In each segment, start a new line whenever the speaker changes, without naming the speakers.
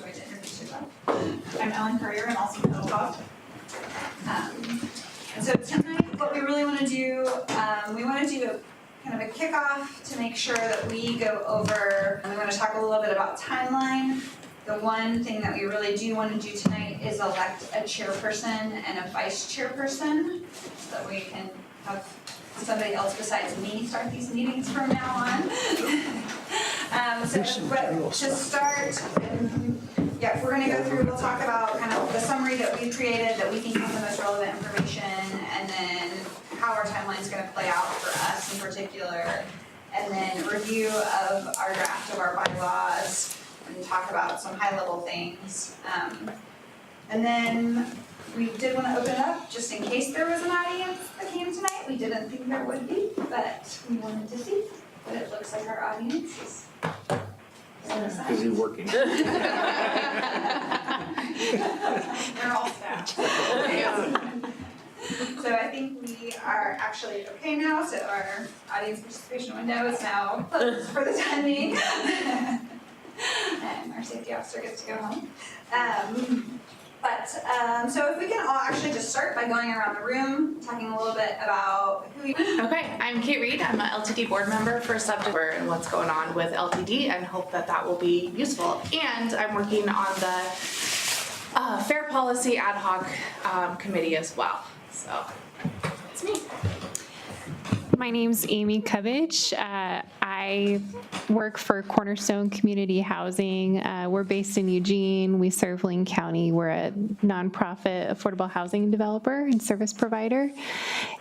way to introduce yourself. I'm Ellen Courier, I'm also from Hilltop. And so tonight, what we really want to do, we want to do kind of a kickoff to make sure that we go over, and we want to talk a little bit about timeline. The one thing that we really do want to do tonight is elect a chairperson and a vice chairperson, so that we can have somebody else besides me start these meetings from now on. But to start, yeah, we're going to go through, we'll talk about kind of the summary that we've created that we think has the most relevant information, and then how our timeline is going to play out for us in particular, and then review of our draft of our bylaws, and talk about some high-level things. And then we did want to open it up just in case there was an audience that came tonight. We didn't think there would be, but we wanted to see. But it looks like our audience is
Busy working.
They're all staff. So I think we are actually okay now. So our audience participation window is now closed for the time being. And our safety officer gets to go home. So if we can all actually just start by going around the room, talking a little bit about who you are.
Okay, I'm Kate Reed. I'm an LTD board member for subject and what's going on with LTD, and hope that that will be useful. And I'm working on the Fair Policy Ad Hoc Committee as well. So that's me.
My name's Amy Covich. I work for Cornerstone Community Housing. We're based in Eugene. We serve Lane County. We're a nonprofit affordable housing developer and service provider.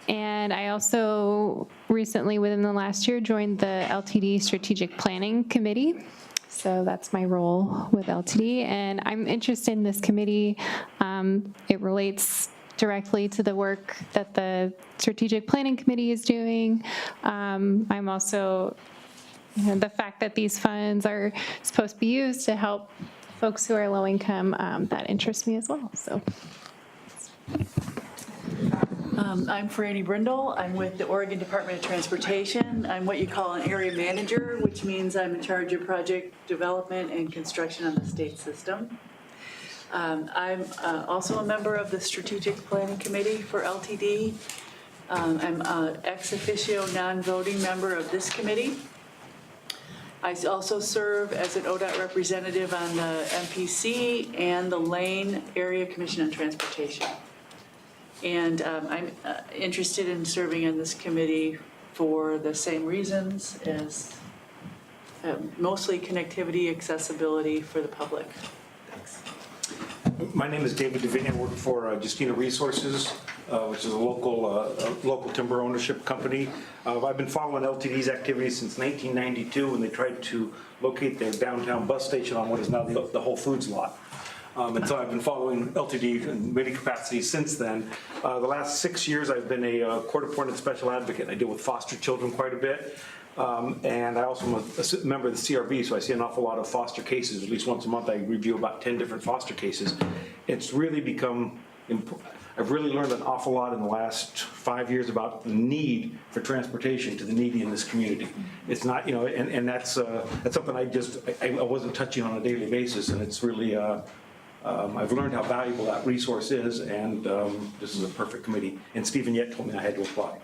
And I also recently, within the last year, joined the LTD Strategic Planning Committee. So that's my role with LTD. And I'm interested in this committee. It relates directly to the work that the Strategic Planning Committee is doing. I'm also, the fact that these funds are supposed to be used to help folks who are low income, that interests me as well. So.
I'm Franny Brindle. I'm with the Oregon Department of Transportation. I'm what you call an area manager, which means I'm in charge of project development and construction on the state system. I'm also a member of the Strategic Planning Committee for LTD. I'm an ex officio non-voting member of this committee. I also serve as an ODOT representative on the MPC and the Lane Area Commission on Transportation. And I'm interested in serving on this committee for the same reasons as mostly connectivity, accessibility for the public. Thanks.
My name is David Devaney. I work for Justina Resources, which is a local timber ownership company. I've been following LTD's activities since 1992 when they tried to locate their downtown bus station on what is now the Whole Foods lot. And so I've been following LTD in many capacities since then. The last 6 years I've been a court-appointed special advocate. I deal with foster children quite a bit. And I also am a member of the CRB, so I see an awful lot of foster cases. At least once a month I review about 10 different foster cases. It's really become, I've really learned an awful lot in the last 5 years about the need for transportation to the needy in this community. It's not, and that's something I wasn't touching on a daily basis, and it's really, I've learned how valuable that resource is, and this is a perfect committee. And Stephen Yett told me I had to apply.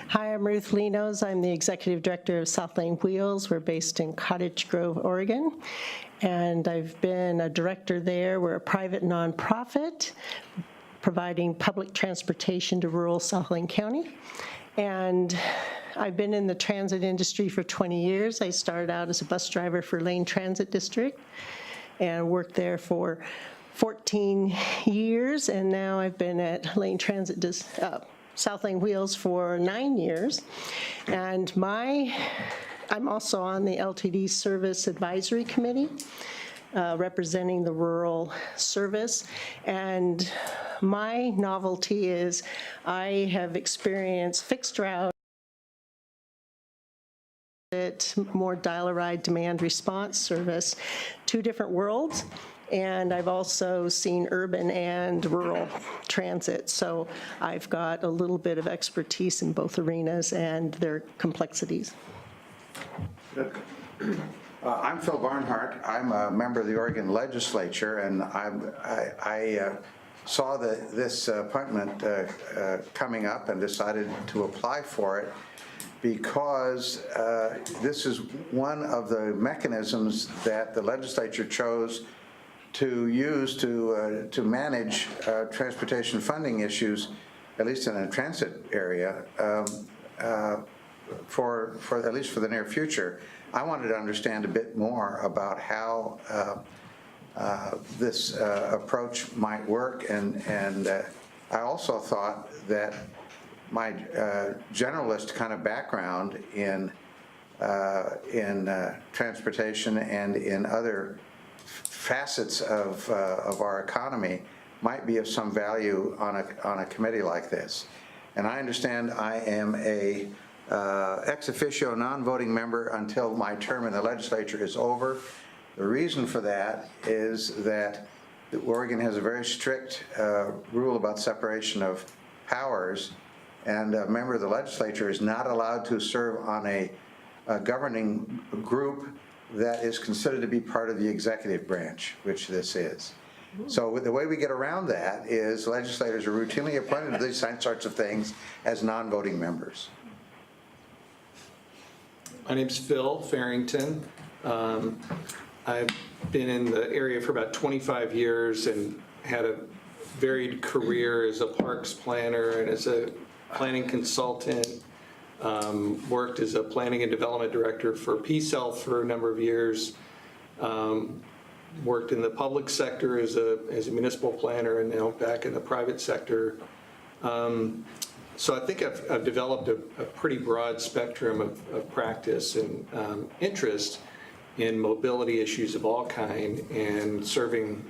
Hi, I'm Ruth Linos. I'm the Executive Director of South Lane Wheels. We're based in Cottage Grove, Oregon. And I've been a director there. We're a private nonprofit providing public transportation to rural South Lane County. And I've been in the transit industry for 20 years. I started out as a bus driver for Lane Transit District and worked there for 14 years. And now I've been at Lane Transit South Lane Wheels for 9 years. And I'm also on the LTD Service Advisory Committee, representing the rural service. And my novelty is I have experienced fixed route, more dial-a-ride demand response service, two different worlds. And I've also seen urban and rural transit. So I've got a little bit of expertise in both arenas and their complexities.
I'm Phil Barnhart. I'm a member of the Oregon Legislature, and I saw this appointment coming up and decided to apply for it because this is one of the mechanisms that the legislature chose to use to manage transportation funding issues, at least in a transit area, for at least for the near future. I wanted to understand a bit more about how this approach might work, and I also thought that my generalist kind of background in transportation and in other facets of our economy might be of some value on a committee like this. And I understand I am a ex officio non-voting member until my term in the legislature is over. The reason for that is that Oregon has a very strict rule about separation of powers, and a member of the legislature is not allowed to serve on a governing group that is considered to be part of the executive branch, which this is. So the way we get around that is legislators are routinely appointed to these sorts of things as non-voting members.
My name's Phil Farrington. I've been in the area for about 25 years and had a varied career as a parks planner and as a planning consultant. Worked as a planning and development director for Peace Health for a number of years. Worked in the public sector as a municipal planner, and now back in the private sector. So I think I've developed a pretty broad spectrum of practice and interest in mobility issues of all kind and serving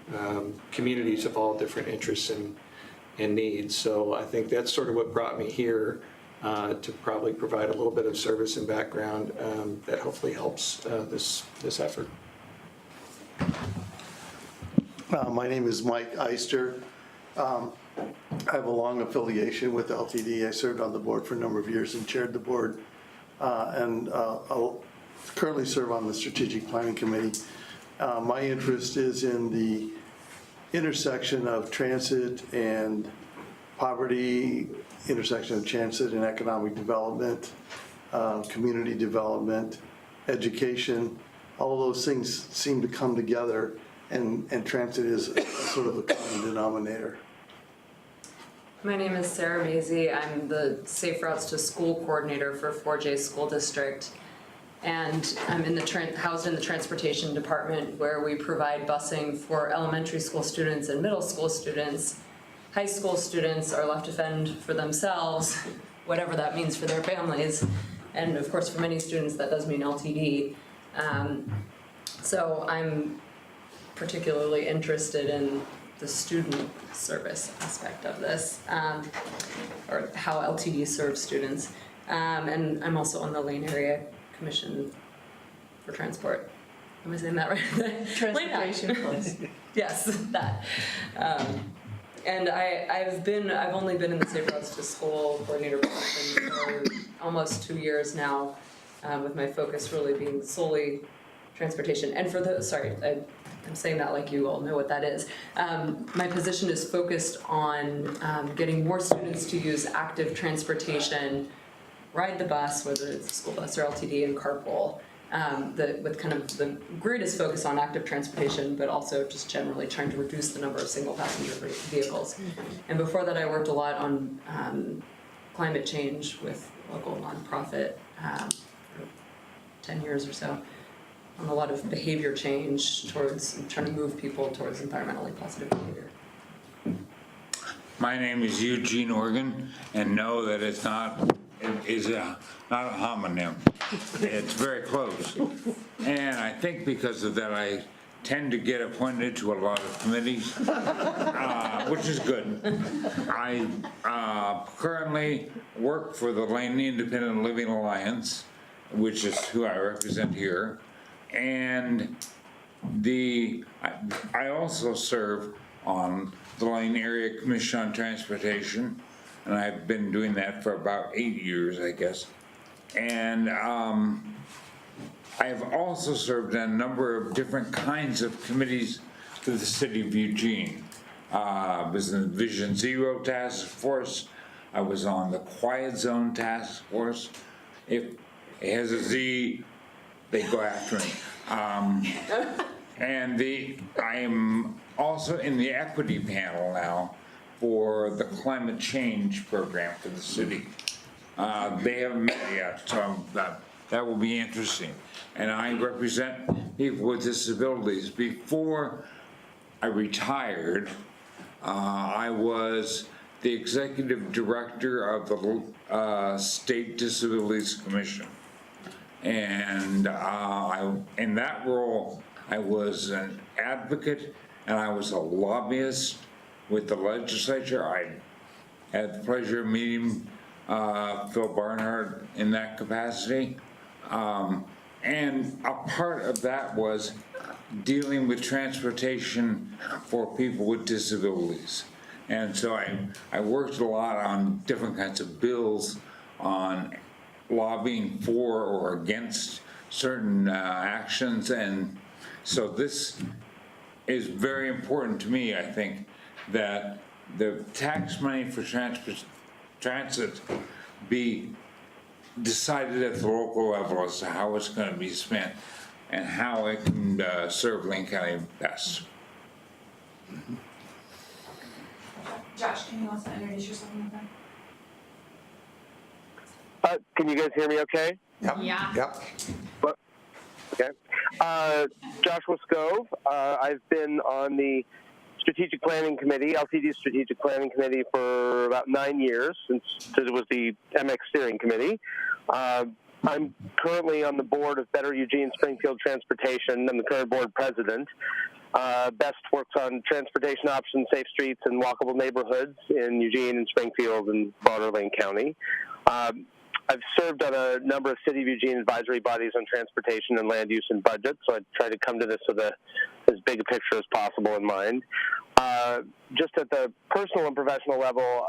communities of all different interests and needs. So I think that's sort of what brought me here, to probably provide a little bit of service and background that hopefully helps this effort.
My name is Mike Eister. I have a long affiliation with LTD. I served on the board for a number of years and chaired the board, and I'll currently serve on the Strategic Planning Committee. My interest is in the intersection of transit and poverty, intersection of transit and economic development, community development, education. All of those things seem to come together, and transit is sort of a common denominator.
My name is Sarah Mazie. I'm the Safe Routes to School coordinator for 4J School District. And I'm housed in the transportation department, where we provide busing for elementary school students and middle school students. High school students are left to fend for themselves, whatever that means for their families. And of course, for many students, that does mean LTD. So I'm particularly interested in the student service aspect of this, or how LTD serves students. And I'm also on the Lane Area Commission for Transport. Am I saying that right?
Transportation Plus.
Yes, that. And I've only been in the Safe Routes to School coordinator position for almost 2 years now, with my focus really being solely transportation. And for the, I'm saying that like you all know what that is. My position is focused on getting more students to use active transportation, ride the bus, whether it's a school bus or LTD, and carpool, with kind of the greatest focus on active transportation, but also just generally trying to reduce the number of single passenger vehicles. And before that, I worked a lot on climate change with local nonprofit for 10 years or so, on a lot of behavior change towards trying to move people towards environmentally positive behavior.
My name is Eugene Organ, and know that it's not a homonym. It's very close. And I think because of that, I tend to get appointed to a lot of committees, which is good. I currently work for the Lane Independent Living Alliance, which is who I represent here. And I also serve on the Lane Area Commission on Transportation, and I've been doing that for about 8 years, I guess. And I have also served on a number of different kinds of committees to the city of Eugene. I was in the Vision Zero Task Force. I was on the Quiet Zone Task Force. If it has a Z, they go after me. I am also in the equity panel now for the climate change program for the city. They haven't met yet, so that will be interesting. And I represent people with disabilities. Before I retired, I was the executive director of the State Disabilities Commission. And in that role, I was an advocate and I was a lobbyist with the legislature. I had the pleasure of meeting Phil Barnhart in that capacity. And a part of that was dealing with transportation for people with disabilities. And so I worked a lot on different kinds of bills on lobbying for or against certain actions. And so this is very important to me, I think, that the tax money for transit be decided at the local level as to how it's going to be spent and how it can serve Lane County best.
Josh, can you also introduce yourself in the front?
Can you guys hear me okay?
Yep.
Yeah.
Yep.
Okay. Joshua Scove. I've been on the Strategic Planning Committee, LTD Strategic Planning Committee, for about 9 years, since it was the MX Steering Committee. I'm currently on the board of Better Eugene Springfield Transportation. I'm the current board president. BEST works on transportation options, safe streets, and walkable neighborhoods in Eugene and Springfield and broader Lane County. I've served on a number of City of Eugene advisory bodies on transportation and land use and budget, so I try to come to this with as big a picture as possible in mind. Just at the personal and professional level,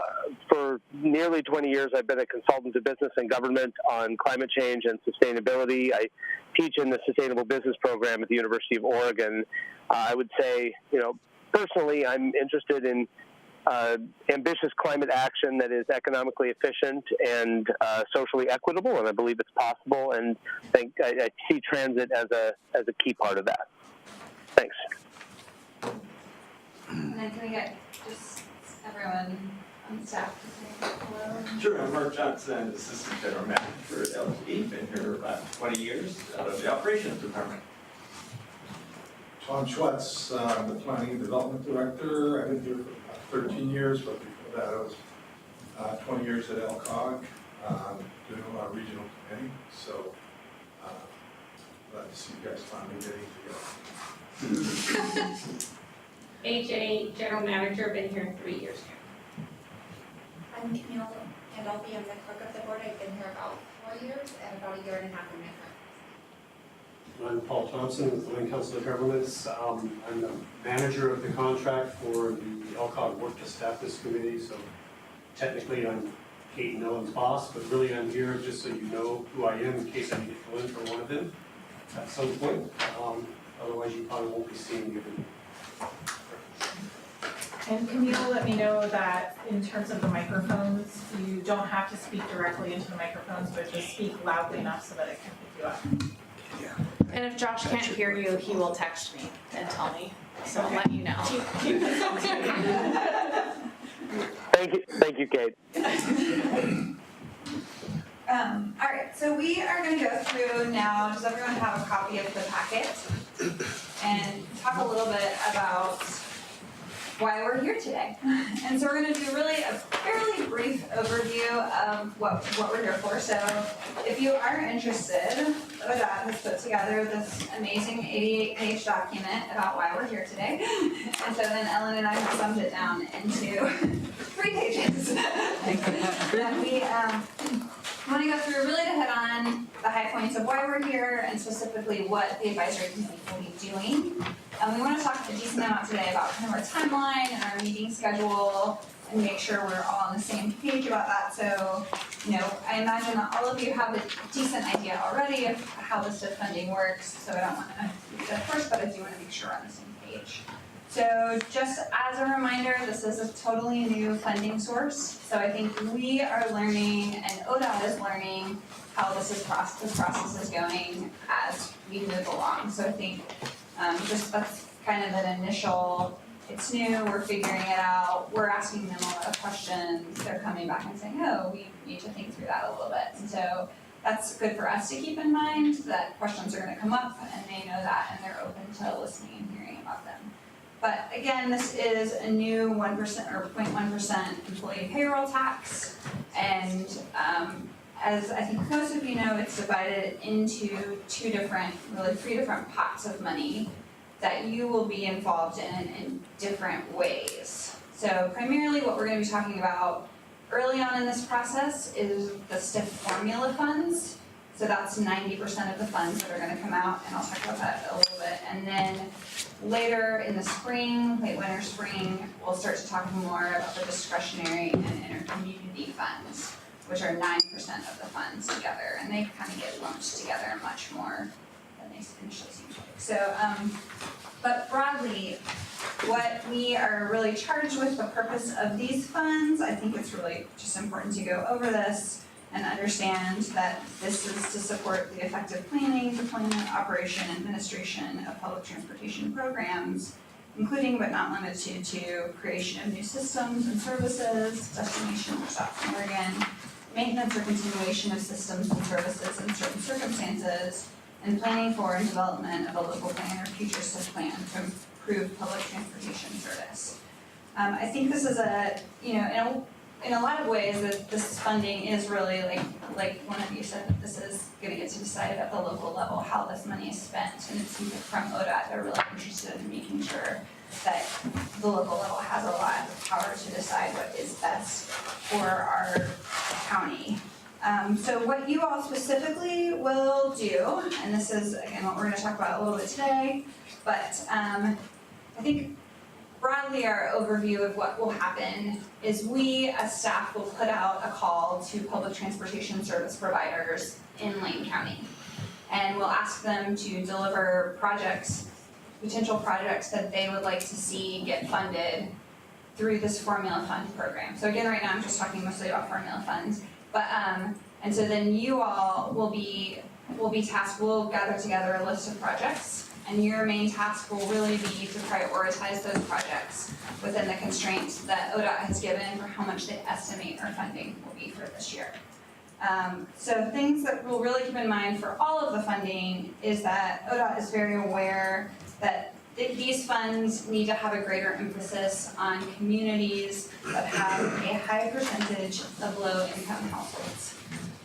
for nearly 20 years, I've been a consultant to business and government on climate change and sustainability. I teach in the Sustainable Business Program at the University of Oregon. I would say, personally, I'm interested in ambitious climate action that is economically efficient and socially equitable, and I believe it's possible, and I see transit as a key part of that. Thanks.
And then can we get just everyone on staff to say hello?
Sure, I'm Mark Johnson, Assistant General Manager at LTD, been here about 20 years out of the Operations Department.
Tom Schwartz, I'm the Planning and Development Director. I've been here for about 13 years, but before that I was 20 years at LCOG, doing a lot of regional planning. So glad to see you guys finally getting together.
AJ, General Manager, been here 3 years now.
I'm Camille Gandolfi, I'm the clerk of the board. I've been here about 4 years and about a year and a half in my current.
I'm Paul Thompson with the Lane Council of Governments. I'm the manager of the contract for the LCOG Work to Staff this committee, so technically I'm Kate and Ellen's boss, but really I'm here just so you know who I am in case I need to fill in for one of them at some point. Otherwise you probably won't be seeing me.
And Camille let me know that in terms of the microphones, you don't have to speak directly into the microphones, but just speak loudly enough so that it can pick you up.
And if Josh can't hear you, he will text me and tell me, so I'll let you know.
Thank you, Kate.
All right, so we are going to go through now. Does everyone have a copy of the packet? And talk a little bit about why we're here today. And so we're going to do really a fairly brief overview of what we're here for. So if you are interested, Odette has put together this amazing 88-page document about why we're here today. And so then Ellen and I have summed it down into 3 pages. That we want to go through really to hit on the high points of why we're here and specifically what the advisory committee will be doing. We want to talk a decent amount today about kind of our timeline and our meeting schedule and make sure we're all on the same page about that. So I imagine that all of you have a decent idea already of how this STIF funding works, so I don't want to do that first, but I do want to make sure we're on the same page. So just as a reminder, this is a totally new funding source. So I think we are learning and ODOT is learning how this process is going as we move along. So I think just that's kind of an initial, it's new, we're figuring it out, we're asking them a lot of questions, they're coming back and saying, oh, we need to think through that a little bit. And so that's good for us to keep in mind, that questions are gonna come up and they know that and they're open to listening and hearing about them. But again, this is a new 1% or 0.1% employee payroll tax. And as I think most of you know, it's divided into three different pots of money that you will be involved in different ways. So primarily what we're going to be talking about early on in this process is the STIF formula funds. So that's 90% of the funds that are going to come out, and I'll talk about that a little bit. And then later in the spring, late winter, spring, we'll start to talk more about the discretionary and intercommunity funds, which are 9% of the funds together, and they kind of get lumped together much more than they initially seem like. So, but broadly, what we are really charged with, the purpose of these funds, I think it's really just important to go over this and understand that this is to support the effective planning, deployment, operation, and administration of public transportation programs, including but not limited to creation of new systems and services, destination or stops in Oregon, maintenance or continuation of systems and services in certain circumstances, and planning for and development of a local plan or future STIF plan to improve public transportation service. I think this is in a lot of ways that this funding is really like one of you said, that this is gonna get to decide at the local level how this money is spent. And it seems like from ODOT, they're really interested in making sure that the local level has a lot of power to decide what is best for our county. So what you all specifically will do, and this is again what we're gonna talk about a little bit today, but I think broadly our overview of what will happen is we as staff will put out a call to public transportation service providers in Lane County. And we'll ask them to deliver potential projects that they would like to see get funded through this formula fund program. So again, right now I'm just talking mostly about formula funds, but and so then you all will be tasked, we'll gather together a list of projects, and your main task will really be to prioritize those projects within the constraints that ODOT has given for how much they estimate our funding will be for this year. So things that we'll really keep in mind for all of the funding is that ODOT is very aware that these funds need to have a greater emphasis on communities that have a high percentage of low-income households.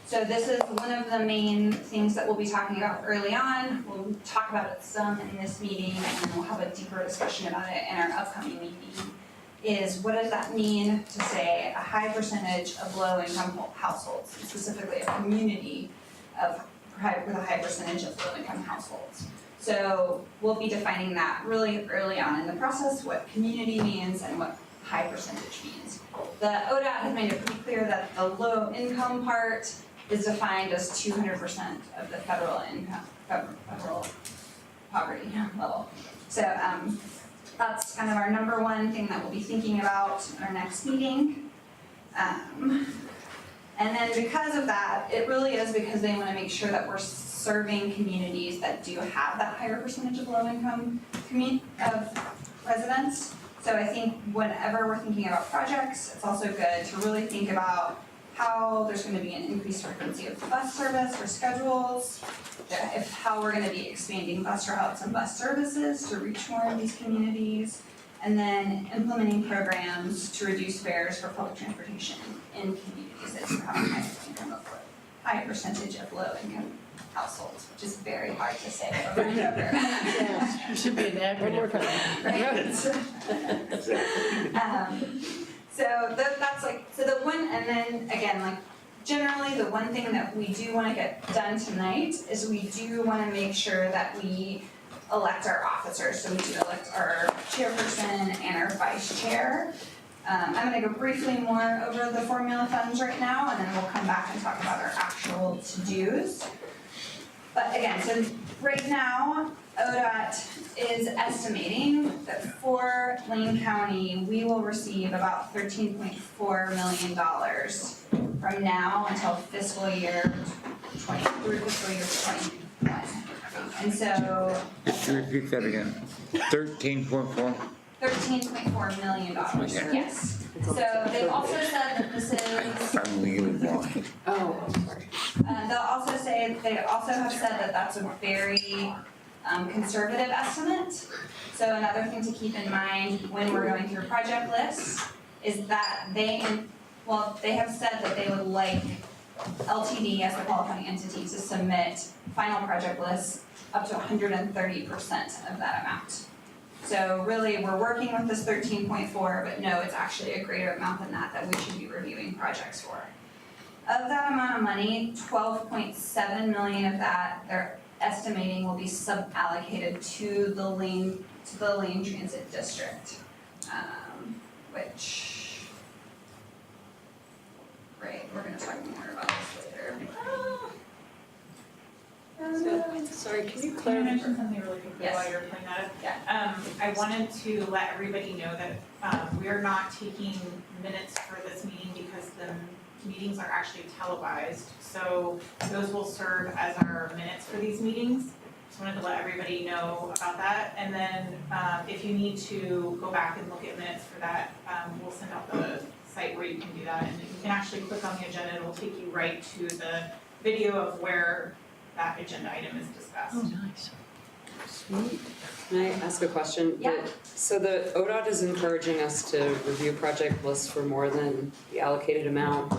So this is one of the main things that we'll be talking about early on. We'll talk about it some in this meeting, and then we'll have a deeper discussion about it in our upcoming meeting, is what does that mean to say a high percentage of low-income households, specifically a community with a high percentage of low-income households. So we'll be defining that really early on in the process, what community means and what high percentage means. The ODOT has made it pretty clear that the low-income part is defined as 200% of the federal poverty level. So that's kind of our number one thing that we'll be thinking about in our next meeting. And then because of that, it really is because they want to make sure that we're serving communities that do have that higher percentage of low-income residents. So I think whenever we're thinking about projects, it's also good to really think about how there's going to be an increased frequency of bus service or schedules, how we're going to be expanding bus routes and bus services to reach more of these communities, and then implementing programs to reduce fares for public transportation in communities that do have a high percentage of low-income households, which is very hard to say over and over.
Yeah, it should be an acronym.
So that's so the one, and then again, generally the one thing that we do want to get done tonight is we do want to make sure that we elect our officers. So we do elect our chairperson and our vice chair. I'm gonna go briefly more over the formula funds right now, and then we'll come back and talk about our actual to-dos. But again, so right now, ODOT is estimating that for Lane County, we will receive about $13.4 million from now until fiscal year 20, through fiscal year 21. And so,
Could you repeat that again? 13.4?
$13.4 million, yes. So they've also said that this is,
I'm legally blind.
Oh, sorry.
they also have said that that's a very conservative estimate. So another thing to keep in mind when we're going through project lists is that they have said that they would like LTD as the qualifying entity to submit final project lists up to 130% of that amount. So really, we're working with this 13.4, but no, it's actually a greater amount than that we should be reviewing projects for. Of that amount of money, 12.7 million of that they're estimating will be sub-allocated to the Lane Transit District, which, right, we're gonna talk more about this later.
Sorry, can you
Can I
clarify?
mention something really quickly
Yes.
while you're pulling that up?
Yeah.
I wanted to let everybody know that, we are not taking minutes for this meeting because the meetings are actually televised. So those will serve as our minutes for these meetings. Just wanted to let everybody know about that. And then, if you need to go back and look at minutes for that, we'll send out the site where you can do that. And you can actually click on the agenda, it'll take you right to the video of where that agenda item is discussed.
nice.
Sweet. Can I ask a question?
Yeah.
So the ODOT is encouraging us to review project lists for more than the allocated amount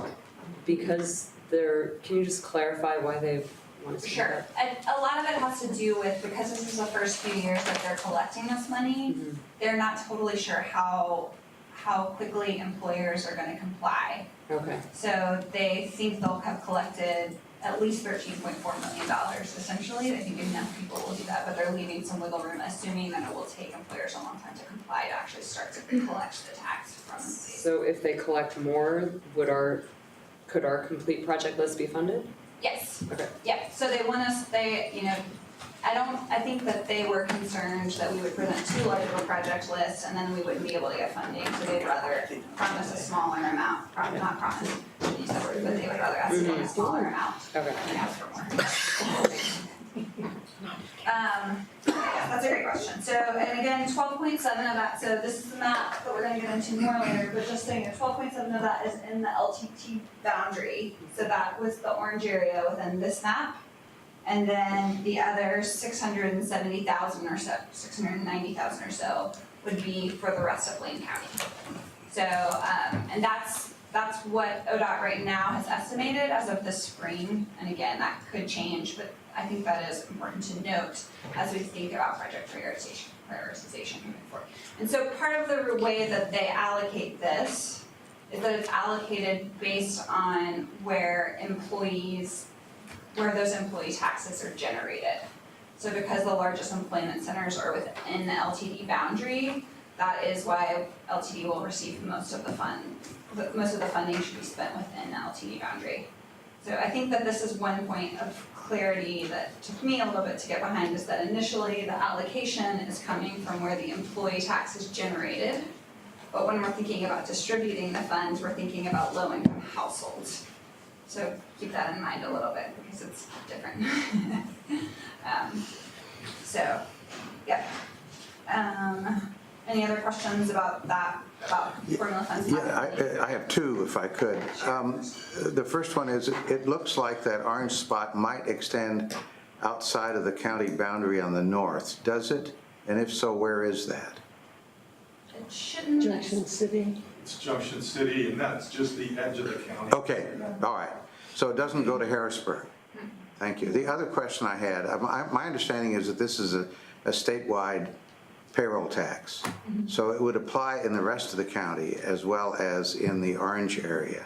because can you just clarify why they want to see
Sure,
that?
and a lot of it has to do with, because this is the first few years that they're collecting this money, they're not totally sure how quickly employers are gonna comply.
Okay.
So they think they'll have collected at least $13.4 million essentially. I think enough people will do that, but they're leaving some wiggle room, assuming that it will take employers a long time to comply to actually start to collect the tax from employees.
So if they collect more, could our complete project list be funded?
Yes.
Okay.
Yeah, so they want us, I think that they were concerned that we would present too large of a project list and then we wouldn't be able to get funding, so they'd rather promise a smaller amount, not promise, use that word, but they would rather estimate a smaller amount
Okay.
than ask for more. That's a great question. So, and again, 12.7 of that, so this is the map that we're gonna get into more later, but just saying that 12.7 of that is in the LTT boundary. So that was the orange area within this map. And then the other 670,000 or so, 690,000 or so would be for the rest of Lane County. So, and that's what ODOT right now has estimated as of this spring. And again, that could change, but I think that is important to note as we think about project prioritization moving forward. And so part of the way that they allocate this is that it's allocated based on where those employee taxes are generated. So because the largest employment centers are within the LTD boundary, that is why LTD will receive most of the funding should be spent within the LTD boundary. So I think that this is one point of clarity that took me a little bit to get behind, is that initially the allocation is coming from where the employee tax is generated. But when we're thinking about distributing the funds, we're thinking about low-income households. So keep that in mind a little bit because it's different. Any other questions about that, about formula funds?
Yeah, I have two, if I could. The first one is, it looks like that orange spot might extend outside of the county boundary on the north. Does it? And if so, where is that?
It shouldn't.
Junction City.
It's Junction City, and that's just the edge of the county.
Okay, all right. So it doesn't go to Harrisburg? Thank you. The other question I had, my understanding is that this is a statewide payroll tax. So it would apply in the rest of the county as well as in the orange area.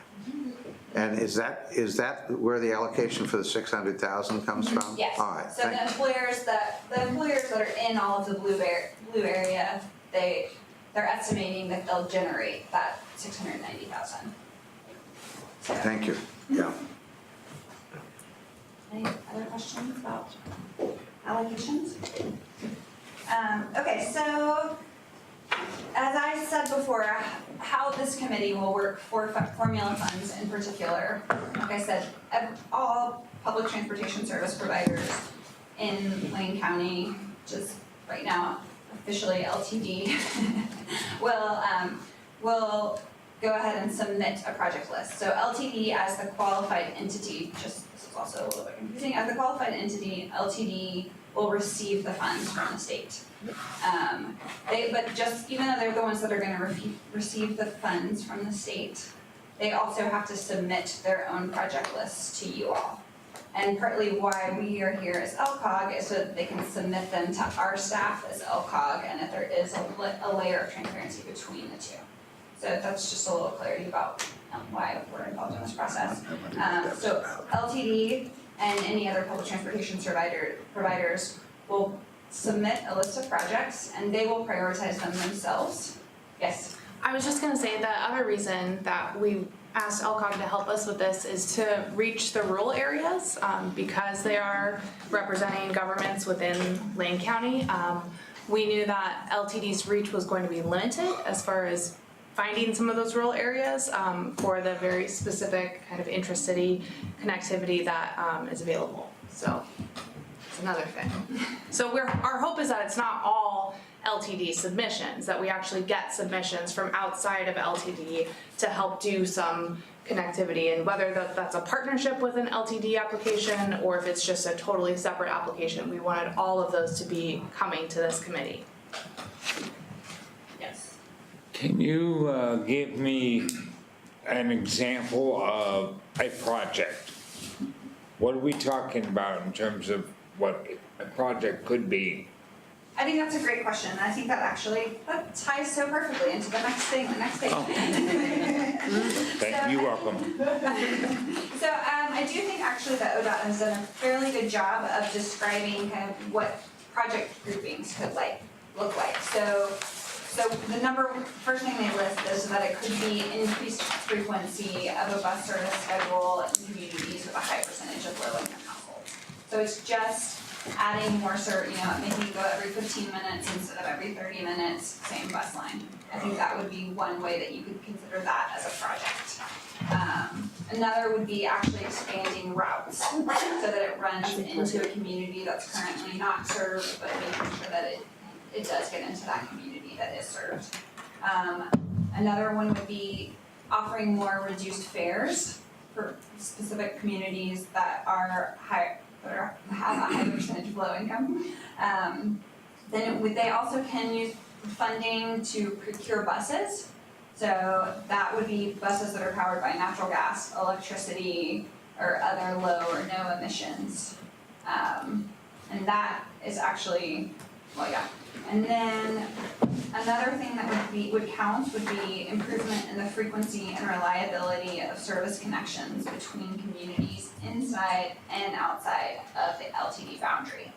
And is that where the allocation for the 600,000 comes from?
Yes.
All right,
So
thank
the employers that are in all of the blue area, they're estimating that they'll generate that $690,000.
Thank you. Yeah.
Any other questions about allocations? Okay, so as I said before, how this committee will work for formula funds in particular, like I said, all public transportation service providers in Lane County, which is right now officially LTD, will go ahead and submit a project list. So LTD as the qualified entity, this is also a little bit confusing, as the qualified entity, LTD will receive the funds from the state. But just, even though they're the ones that are gonna receive the funds from the state, they also have to submit their own project lists to you all. And partly why we are here as LCOG is so that they can submit them to our staff as LCOG, and that there is a layer of transparency between the two. So that's just a little clarity about why we're involved in this process. So LTD and any other public transportation providers will submit a list of projects, and they will prioritize them themselves. Yes?
I was just gonna say the other reason that we asked LCOG to help us with this is to reach the rural areas, because they are representing governments within Lane County. We knew that LTD's reach was going to be limited as far as finding some of those rural areas for the very specific kind of intra-city connectivity that is available. So it's another thing. So our hope is that it's not all LTD submissions, that we actually get submissions from outside of LTD to help do some connectivity, and whether that's a partnership with an LTD application or if it's just a totally separate application, we wanted all of those to be coming to this committee.
Yes.
Can you give me an example of a project? What are we talking about in terms of what a project could be?
I think that's a great question, and I think that ties so perfectly into the next thing.
Thank you, welcome.
So I do think actually that ODOT has done a fairly good job of describing kind of what project groupings could look like. So the first thing they list is that it could be increased frequency of a bus service schedule in communities with a high percentage of low-income households. So it's just adding more making it go every 15 minutes instead of every 30 minutes, same bus line. I think that would be one way that you could consider that as a project. Another would be actually expanding routes so that it runs into a community that's currently not served, but making sure that it does get into that community that is served. Another one would be offering more reduced fares for specific communities that have a high percentage of low income. Then they also can use funding to procure buses. So that would be buses that are powered by natural gas, electricity, or other low or no emissions. And that is actually, And then another thing that would count would be improvement in the frequency and reliability of service connections between communities inside and outside of the LTD boundary.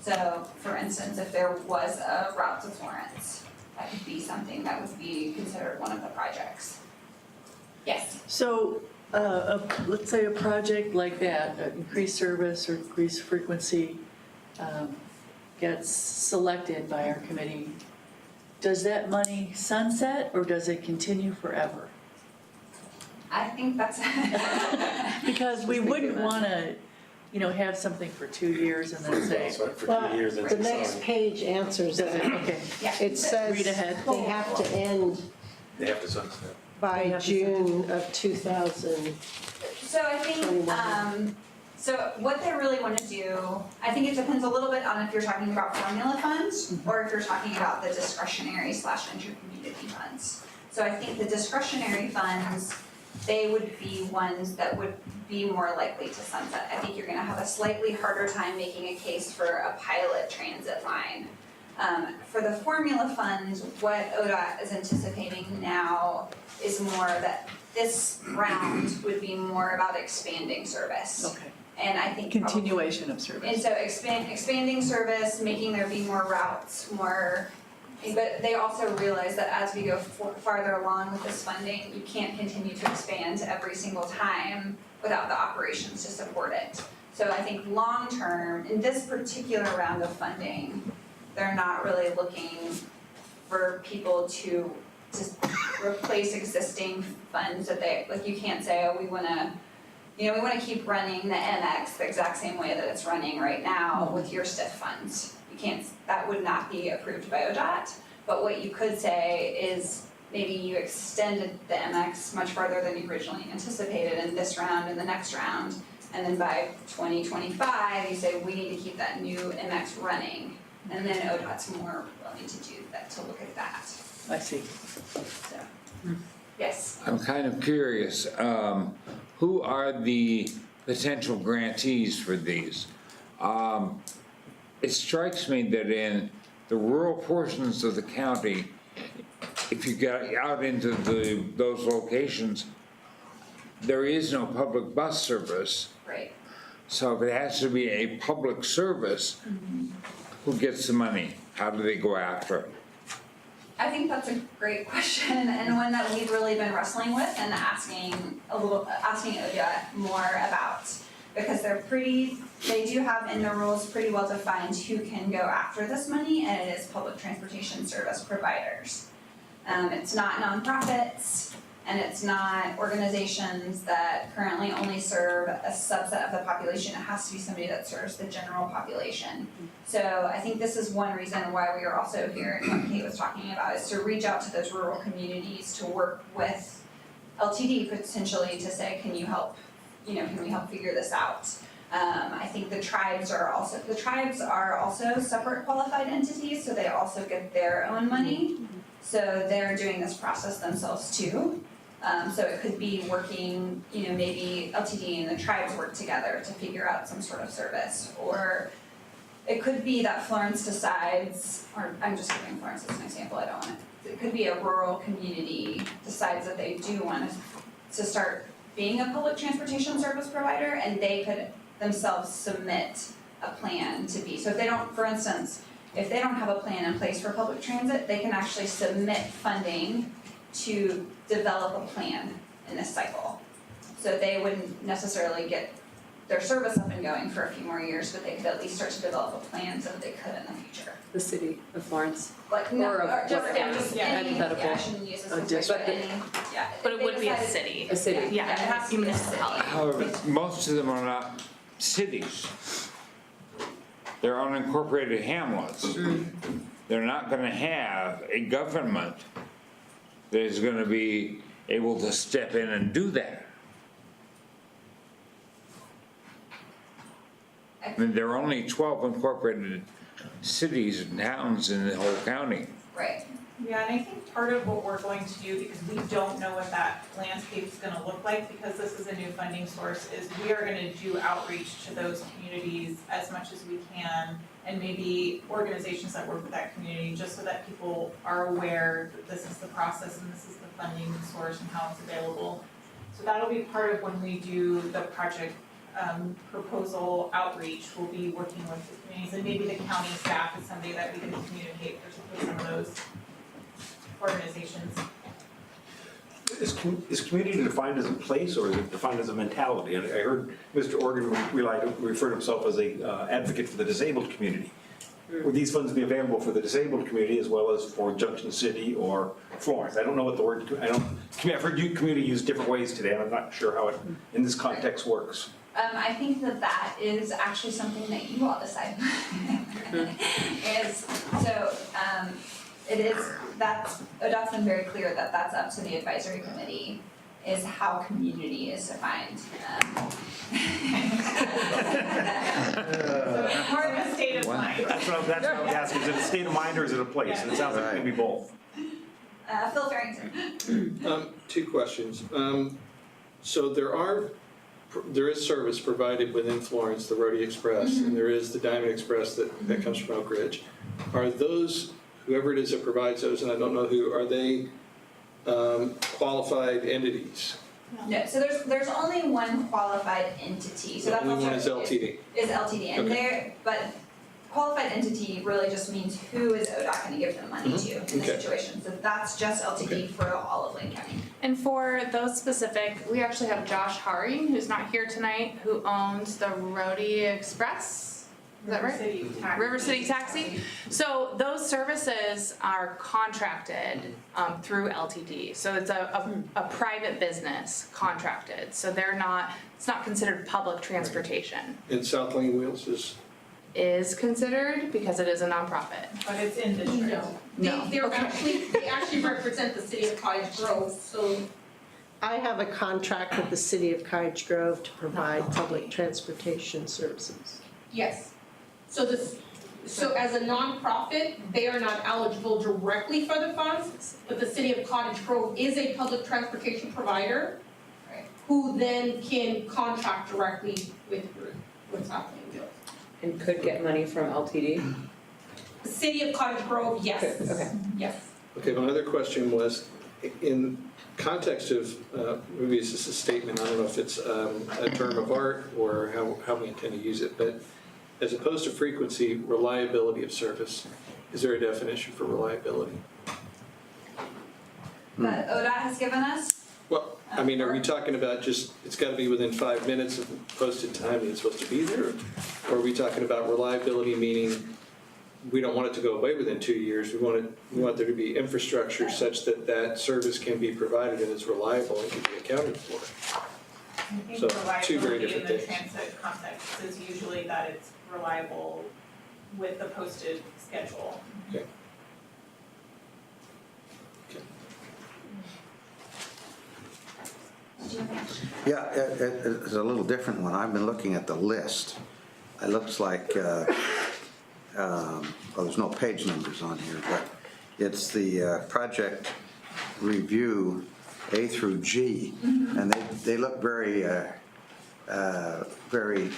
So, for instance, if there was a route to Florence, that could be something that would be considered one of the projects. Yes?
So, let's say a project like that, increased service or increased frequency, gets selected by our committee. Does that money sunset or does it continue forever?
I think that's
because we wouldn't want to, have something for 2 years and then say.
The next page answers it.
Okay.
It says
Read ahead.
they have to end
They have to sunset.
by June of 2000.
So I think, so what they really want to do, I think it depends a little bit on if you're talking about formula funds or if you're talking about the discretionary / intercommunity funds. So I think the discretionary funds, they would be ones that would be more likely to sunset. I think you're going to have a slightly harder time making a case for a pilot transit line. For the formula funds, what ODOT is anticipating now is more that this round would be more about expanding service.
Okay.
And I think
Continuation of service.
And so expanding service, making there be more routes, more But they also realize that as we go farther along with this funding, you can't continue to expand every single time without the operations to support it. So I think long-term, in this particular round of funding, they're not really looking for people to replace existing funds that they, like you can't say, oh, we wanna keep running the MX the exact same way that it's running right now with your STIF funds. You can't, that would not be approved by ODOT, but what you could say is maybe you extended the MX much farther than you originally anticipated in this round and the next round, and then by 2025, you say, we need to keep that new MX running, and then ODOT's more willing to do that, to look at that.
I see.
So, yes.
I'm kind of curious, who are the potential grantees for these? It strikes me that in the rural portions of the county, if you get out into those locations, there is no public bus service.
Right.
So if it has to be a public service, who gets the money? How do they go after it?
I think that's a great question, and one that we've really been wrestling with and asking ODOT more about, because they do have in their rules pretty well defined who can go after this money, and it is public transportation service providers. It's not nonprofits, and it's not organizations that currently only serve a subset of the population. It has to be somebody that serves the general population. So I think this is one reason why we are also here, and what Kate was talking about, is to reach out to those rural communities to work with LTD potentially to say, can we help figure this out? I think the tribes are also separate qualified entities, so they also get their own money. So they're doing this process themselves too. So it could be working, maybe LTD and the tribes work together to figure out some sort of service. Or it could be that Florence decides, or I'm just giving Florence as an example, it could be a rural community decides that they do want to start being a public transportation service provider, and they could themselves submit a plan to be. So if they don't, for instance, if they don't have a plan in place for public transit, they can actually submit funding to develop a plan in this cycle. So they wouldn't necessarily get their service up and going for a few more years, but they could at least start to develop a plan so that they could in the future.
The city of Florence.
Like, no, or just any,
hypothetical.
I shouldn't use this as any, yeah.
But it
If they
would be a
decided-
city.
A city.
Yeah, it has to be municipality.
However, most of them are not cities. They're unincorporated hamlets. They're not gonna have a government that is gonna be able to step in and do that. I mean, there are only 12 incorporated cities and towns in the whole county.
Right.
Yeah, and I think part of what we're going to do, because we don't know what that landscape is gonna look like, because this is a new funding source, is we are gonna do outreach to those communities as much as we can, and maybe organizations that work with that community, just so that people are aware that this is the process and this is the funding source and how it's available. So that'll be part of when we do the project proposal outreach. We'll be working with the communities, and maybe the county staff is somebody that we can communicate with some of those organizations.
Is community defined as a place, or is it defined as a mentality? And I heard Mr. Organ refer to himself as a advocate for the disabled community. Would these funds be available for the disabled community as well as for Junction City or Florence? I don't know what the word, I've heard community used different ways today, and I'm not sure how it, in this context, works.
I think that is actually something that you all decide. ODOT's been very clear that that's up to the advisory committee, is how community is defined.
More of a state of mind.
That's what I was asking, is it a state of mind or is it a place? And it sounds like maybe both.
Phil Farrington.
Two questions. So there is service provided within Florence, the Rhodey Express, and there is the Diamond Express that comes from Oak Ridge. Are those, whoever it is that provides those, and I don't know who, are they qualified entities?
No, so there's only one qualified entity, so
The
that's
only
also.
one is LTD.
Is LTD, and
Okay.
but qualified entity really just means who is ODOT gonna give them money to in this
Okay.
situation. So that's just LTD for all of Lane County.
And for those specific, we actually have Josh Haring, who's not here tonight, who owns the Rhodey Express. Is that right? River City Taxi. So those services are contracted through LTD. So it's a private business contracted. So it's not considered public transportation.
And South Lane Wheels
Is considered because it is a nonprofit.
But it's in district.
No.
They actually represent the city of Cottage Grove, so.
I have a contract with the city of Cottage Grove to provide public transportation services.
Yes. So as a nonprofit, they are not eligible directly for the funds, but the city of Cottage Grove is a public transportation provider who then can contract directly with South Lane Wheels.
And could get money from LTD?
The city of Cottage Grove, yes.
Okay.
Yes.
Okay, my other question was, in context of, maybe this is a statement, I don't know if it's a term of art or how we intend to use it, but as opposed to frequency, reliability of service, is there a definition for reliability?
That ODOT has given us.
Well, I mean, are we talking about just, it's gotta be within 5 minutes of posted time and it's supposed to be there? Or are we talking about reliability, meaning we don't want it to go away within 2 years, we want there to be infrastructure such that that service can be provided and is reliable and can be accounted for?
I
So,
think
two very
reliability in
different
the
things.
transit context is usually that it's reliable with the posted schedule.
Okay.
Yeah, it's a little different one. I've been looking at the list. It looks like, well, there's no page numbers on here, but it's the project review A through G, and they look very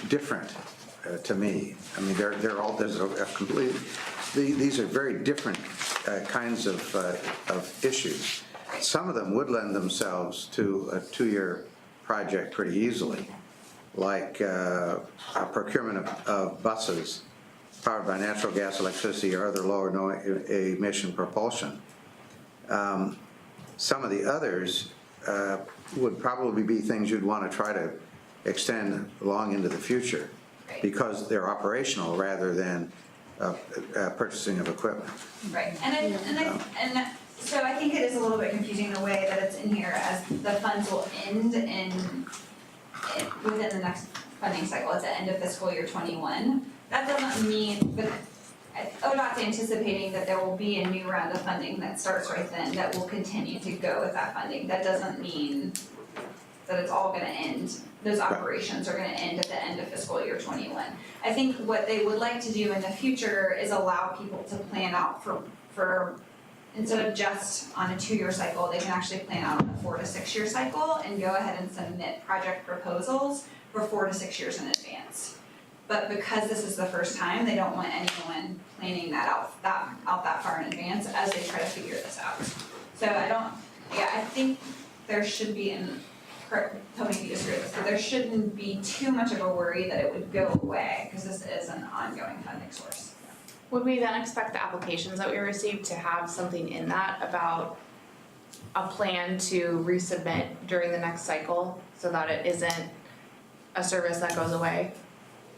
different to me. I mean, they're all, there's a complete, these are very different kinds of issues. Some of them would lend themselves to a 2-year project pretty easily, like a procurement of buses powered by natural gas, electricity, or other low or no emission propulsion. Some of the others would probably be things you'd want to try to extend long into the future because they're operational rather than purchasing of equipment.
Right, and so I think it is a little bit confusing the way that it's in here as the funds will end within the next funding cycle, at the end of fiscal year 21. That doesn't mean, but ODOT's anticipating that there will be a new round of funding that starts right then that will continue to go with that funding. That doesn't mean that it's all gonna end. Those operations are gonna end at the end of fiscal year 21. I think what they would like to do in the future is allow people to plan out for instead of just on a 2-year cycle, they can actually plan out on a 4 to 6 year cycle and go ahead and submit project proposals for 4 to 6 years in advance. But because this is the first time, they don't want anyone planning that out that far in advance as they try to figure this out. So I think there should be, and tell me if you disagree with this, but there shouldn't be too much of a worry that it would go away, because this is an ongoing funding source.
Would we then expect the applications that we received to have something in that about a plan to resubmit during the next cycle so that it isn't a service that goes away?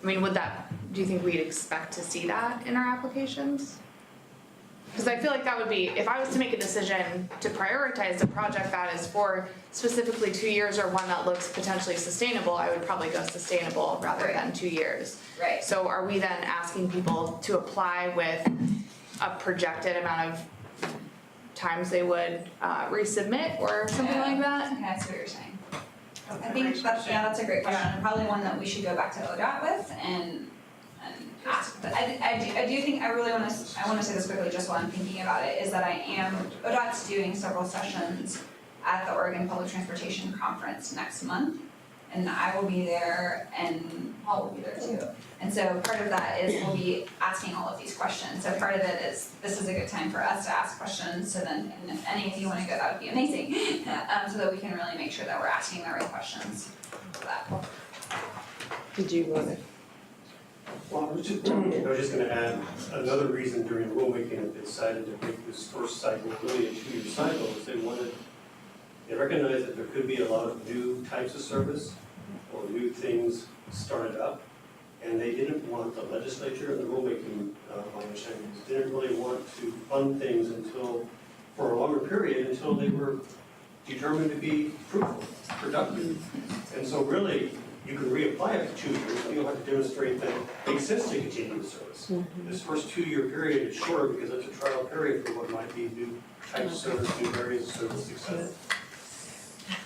I mean, do you think we'd expect to see that in our applications? Because I feel like that would be, if I was to make a decision to prioritize a project that is for specifically 2 years or one that looks potentially sustainable, I would probably go sustainable rather than 2 years.
Right.
So are we then asking people to apply with a projected amount of times they would resubmit or something like that?
Yeah, that's what you're saying. I think that's a great question, and probably one that we should go back to ODOT with and ask. But I do think, I wanna say this quickly just while I'm thinking about it, is that ODOT's doing several sessions at the Oregon Public Transportation Conference next month, and I will be there and Paul will be there too. And so part of that is we'll be asking all of these questions. So part of it is, this is a good time for us to ask questions, so then, and if any of you wanna go, that would be amazing. So that we can really make sure that we're asking the right questions for that.
Did you want to?
Well, I was just going to add, another reason during rulemaking they decided to make this first cycle really a 2-year cycle is they recognized that there could be a lot of new types of service or new things started up, and they didn't want the legislature and the rulemaking, my understanding is, didn't really want to fund things for a longer period until they were determined to be fruitful, productive. And so really, you can reapply after 2 years, but you'll have to demonstrate that it makes sense to continue the service. This first 2-year period is short because it's a trial period for what might be new types of service, new areas of service, et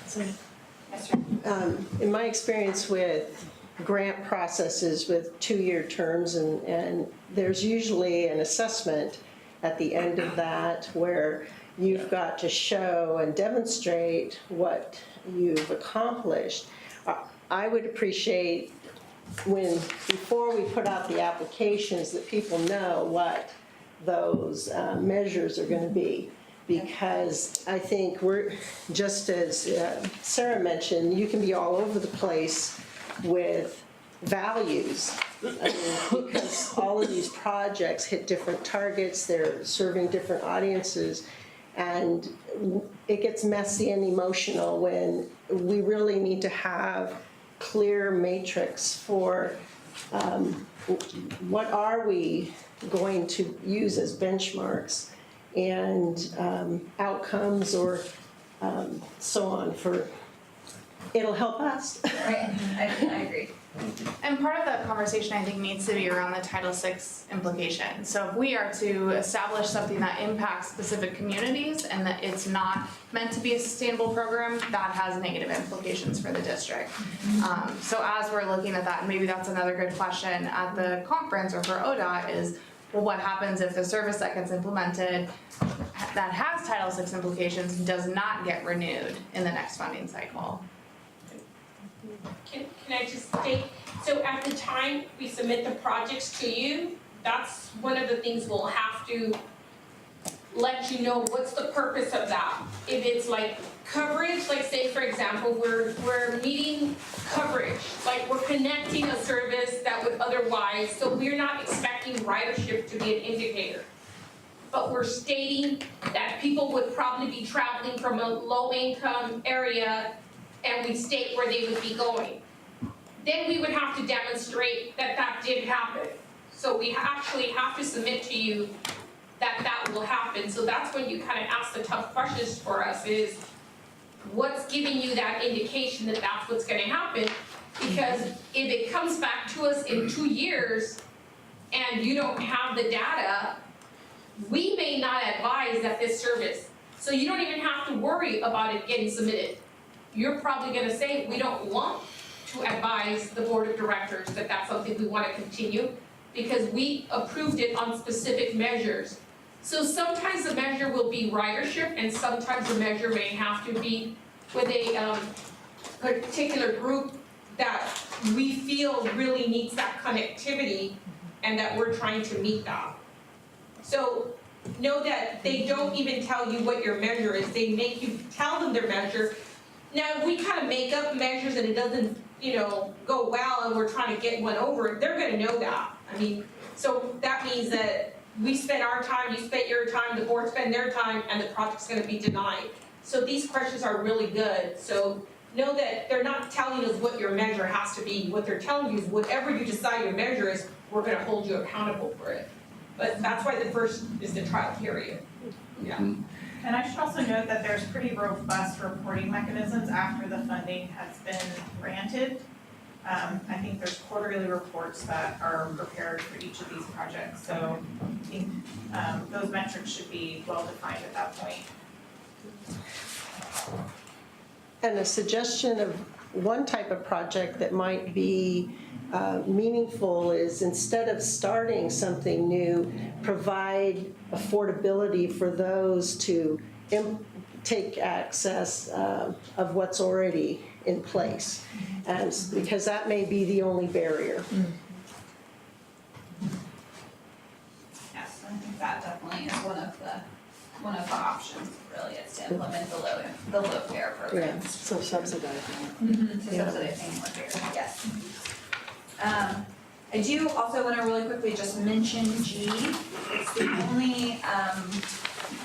cetera.
In my experience with grant processes with 2-year terms, and there's usually an assessment at the end of that where you've got to show and demonstrate what you've accomplished. I would appreciate before we put out the applications, that people know what those measures are going to be. Because I think we're, just as Sarah mentioned, you can be all over the place with values. Because all of these projects hit different targets, they're serving different audiences, and it gets messy and emotional when we really need to have clear matrix for what are we going to use as benchmarks and outcomes or so on it'll help us.
Right, I agree.
And part of the conversation, I think, needs to be around the Title VI implication. So if we are to establish something that impacts specific communities and that it's not meant to be a sustainable program, that has negative implications for the district. So as we're looking at that, and maybe that's another good question at the conference or for ODOT is, well, what happens if the service that gets implemented that has Title VI implications does not get renewed in the next funding cycle?
Can I just state, so at the time we submit the projects to you, that's one of the things we'll have to let you know what's the purpose of that. If it's like coverage, like say for example, we're meeting coverage, like we're connecting a service that would otherwise, so we're not expecting ridership to be an indicator. But we're stating that people would probably be traveling from a low-income area and we state where they would be going. Then we would have to demonstrate that that did happen. So we actually have to submit to you that that will happen. So that's when you kind of ask the tough questions for us is, what's giving you that indication that that's what's gonna happen? Because if it comes back to us in 2 years and you don't have the data, we may not advise that this service, so you don't even have to worry about it getting submitted. You're probably gonna say, we don't want to advise the board of directors that that's something we wanna continue because we approved it on specific measures. So sometimes the measure will be ridership and sometimes the measure may have to be with a particular group that we feel really needs that connectivity and that we're trying to meet that. So know that they don't even tell you what your measure is, they make you tell them their measure. Now, if we kind of make up measures and it doesn't, go well and we're trying to get one over, they're gonna know that. I mean, so that means that we spend our time, you spend your time, the board spend their time, and the project's gonna be denied. So these questions are really good, so know that they're not telling us what your measure has to be. What they're telling you is whatever you decide your measure is, we're gonna hold you accountable for it. But that's why the first is the trial period. Yeah.
And I should also note that there's pretty robust reporting mechanisms after the funding has been granted. I think there's quarterly reports that are prepared for each of these projects, so I think those metrics should be well defined at that point.
And a suggestion of one type of project that might be meaningful is instead of starting something new, provide affordability for those to take access of what's already in place, because that may be the only barrier.
Yes, I think that definitely is one of the options, really, is to implement the low fare program.
Yeah, so subsidizing.
To subsidize more fares, yes. I do also want to really quickly just mention G. It's the only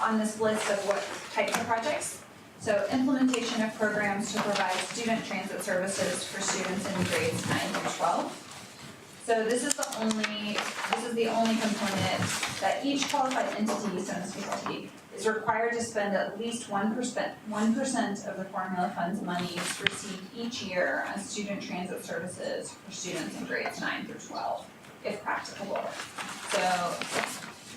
on this list of what types of projects. So implementation of programs to provide student transit services for students in grades 9 through 12. So this is the only component that each qualified entity, so to speak, is required to spend at least 1% of the formula funds monies received each year on student transit services for students in grades 9 through 12, if practicable. So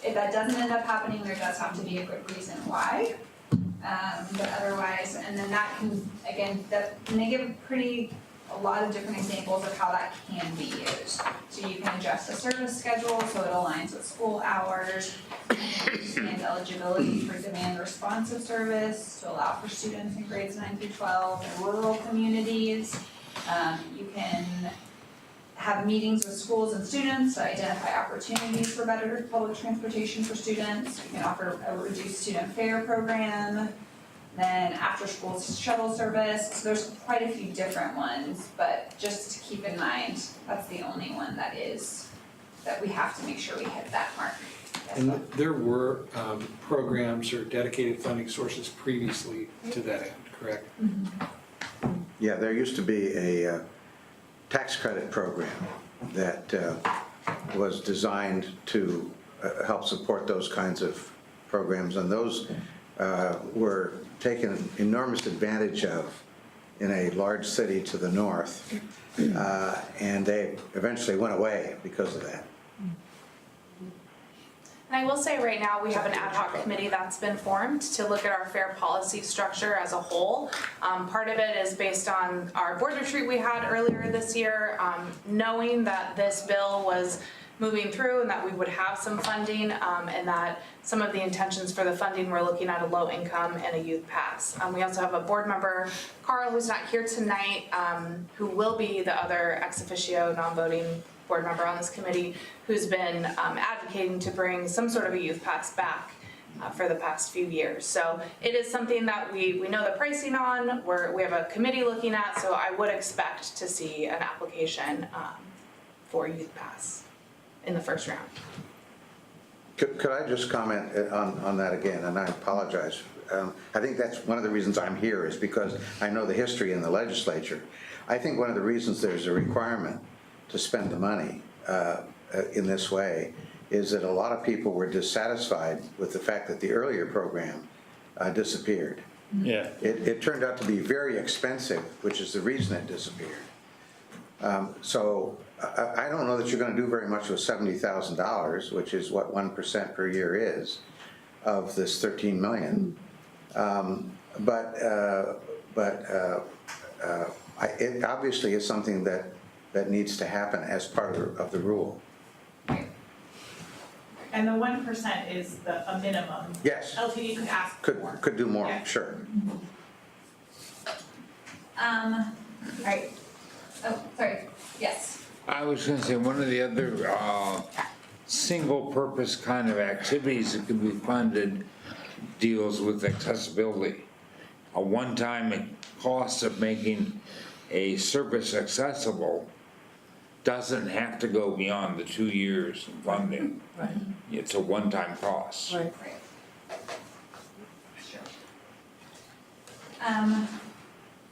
if that doesn't end up happening, there does have to be a good reason why. But otherwise, and then that can, again, and they give a lot of different examples of how that can be used. So you can adjust the service schedule so it aligns with school hours, expand eligibility for demand responsive service to allow for students in grades 9 through 12 in rural communities. You can have meetings with schools and students to identify opportunities for better public transportation for students. You can offer a reduced student fare program. Then after school shuttle service, so there's quite a few different ones, but just to keep in mind, that's the only one that we have to make sure we hit that mark.
And there were programs or dedicated funding sources previously to that end, correct?
Yeah, there used to be a tax credit program that was designed to help support those kinds of programs, and those were taken enormous advantage of in a large city to the north, and they eventually went away because of that.
And I will say right now, we have an ad hoc committee that's been formed to look at our fare policy structure as a whole. Part of it is based on our board retreat we had earlier this year, knowing that this bill was moving through and that we would have some funding, and that some of the intentions for the funding, we're looking at a low income and a youth pass. We also have a board member, Carl, who's not here tonight, who will be the other ex officio non-voting board member on this committee, who's been advocating to bring some sort of a youth pass back for the past few years. So it is something that we know the pricing on, we have a committee looking at, so I would expect to see an application for youth pass in the first round.
Could I just comment on that again, and I apologize. I think that's one of the reasons I'm here is because I know the history in the legislature. I think one of the reasons there's a requirement to spend the money in this way is that a lot of people were dissatisfied with the fact that the earlier program disappeared.
Yeah.
It turned out to be very expensive, which is the reason it disappeared. So I don't know that you're going to do very much with $70,000, which is what 1% per year is of this 13 million. It obviously is something that needs to happen as part of the rule.
And the 1% is a minimum.
Yes.
LTD could ask for more.
Could do more,
Yeah.
sure.
Right. Oh, sorry, yes.
I was going to say, one of the other single-purpose kind of activities that can be funded deals with accessibility. A one-time cost of making a service accessible doesn't have to go beyond the 2 years of funding.
Right.
It's a one-time cost.
Right.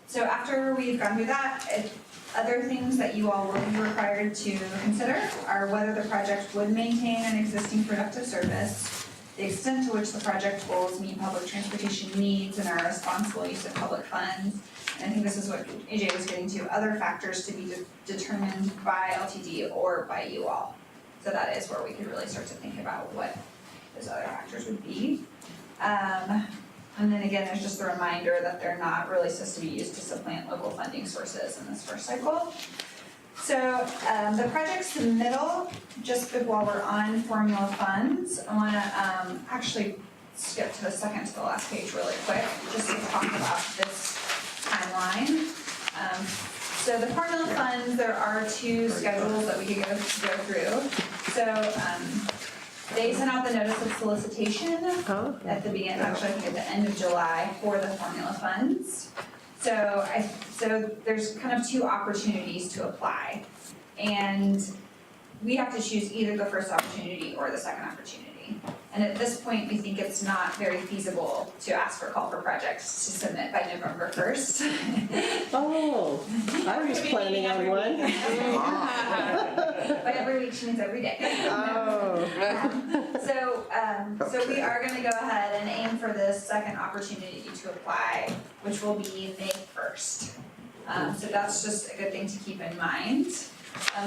So after we've gone through that, other things that you all will be required to consider are whether the project would maintain an existing productive service, the extent to which the project goals meet public transportation needs and are a responsible use of public funds. And I think this is what AJ was getting to, other factors to be determined by LTD or by you all. So that is where we could really start to think about what those other factors would be. And then again, there's just the reminder that they're not really supposed to be used to supplant local funding sources in this first cycle. So the project submittal, just while we're on formula funds, I want to actually skip to the second to the last page really quick, just to talk about this timeline. So the formula funds, there are two schedules that we could go through. So they sent out the notice of solicitation at the beginning, actually I think at the end of July for the formula funds. So there's kind of two opportunities to apply. And we have to choose either the first opportunity or the second opportunity. And at this point, we think it's not very feasible to ask for call for projects to submit by November 1st.
Oh, I was planning on one.
By every week, she means every day.
Oh.
So we are gonna go ahead and aim for this second opportunity to apply, which will be May 1st. So that's just a good thing to keep in mind.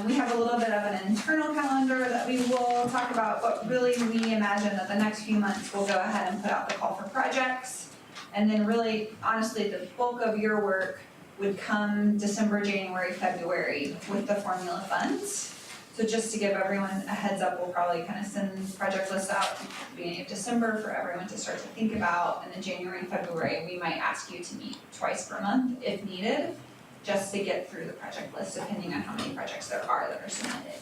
We have a little bit of an internal calendar that we will talk about, but really we imagine that the next few months we'll go ahead and put out the call for projects. And then really, honestly, the bulk of your work would come December, January, February with the formula funds. So just to give everyone a heads up, we'll probably kind of send project lists out at the beginning of December for everyone to start to think about. And then January and February, we might ask you to meet twice per month if needed, just to get through the project list, depending on how many projects there are that are submitted.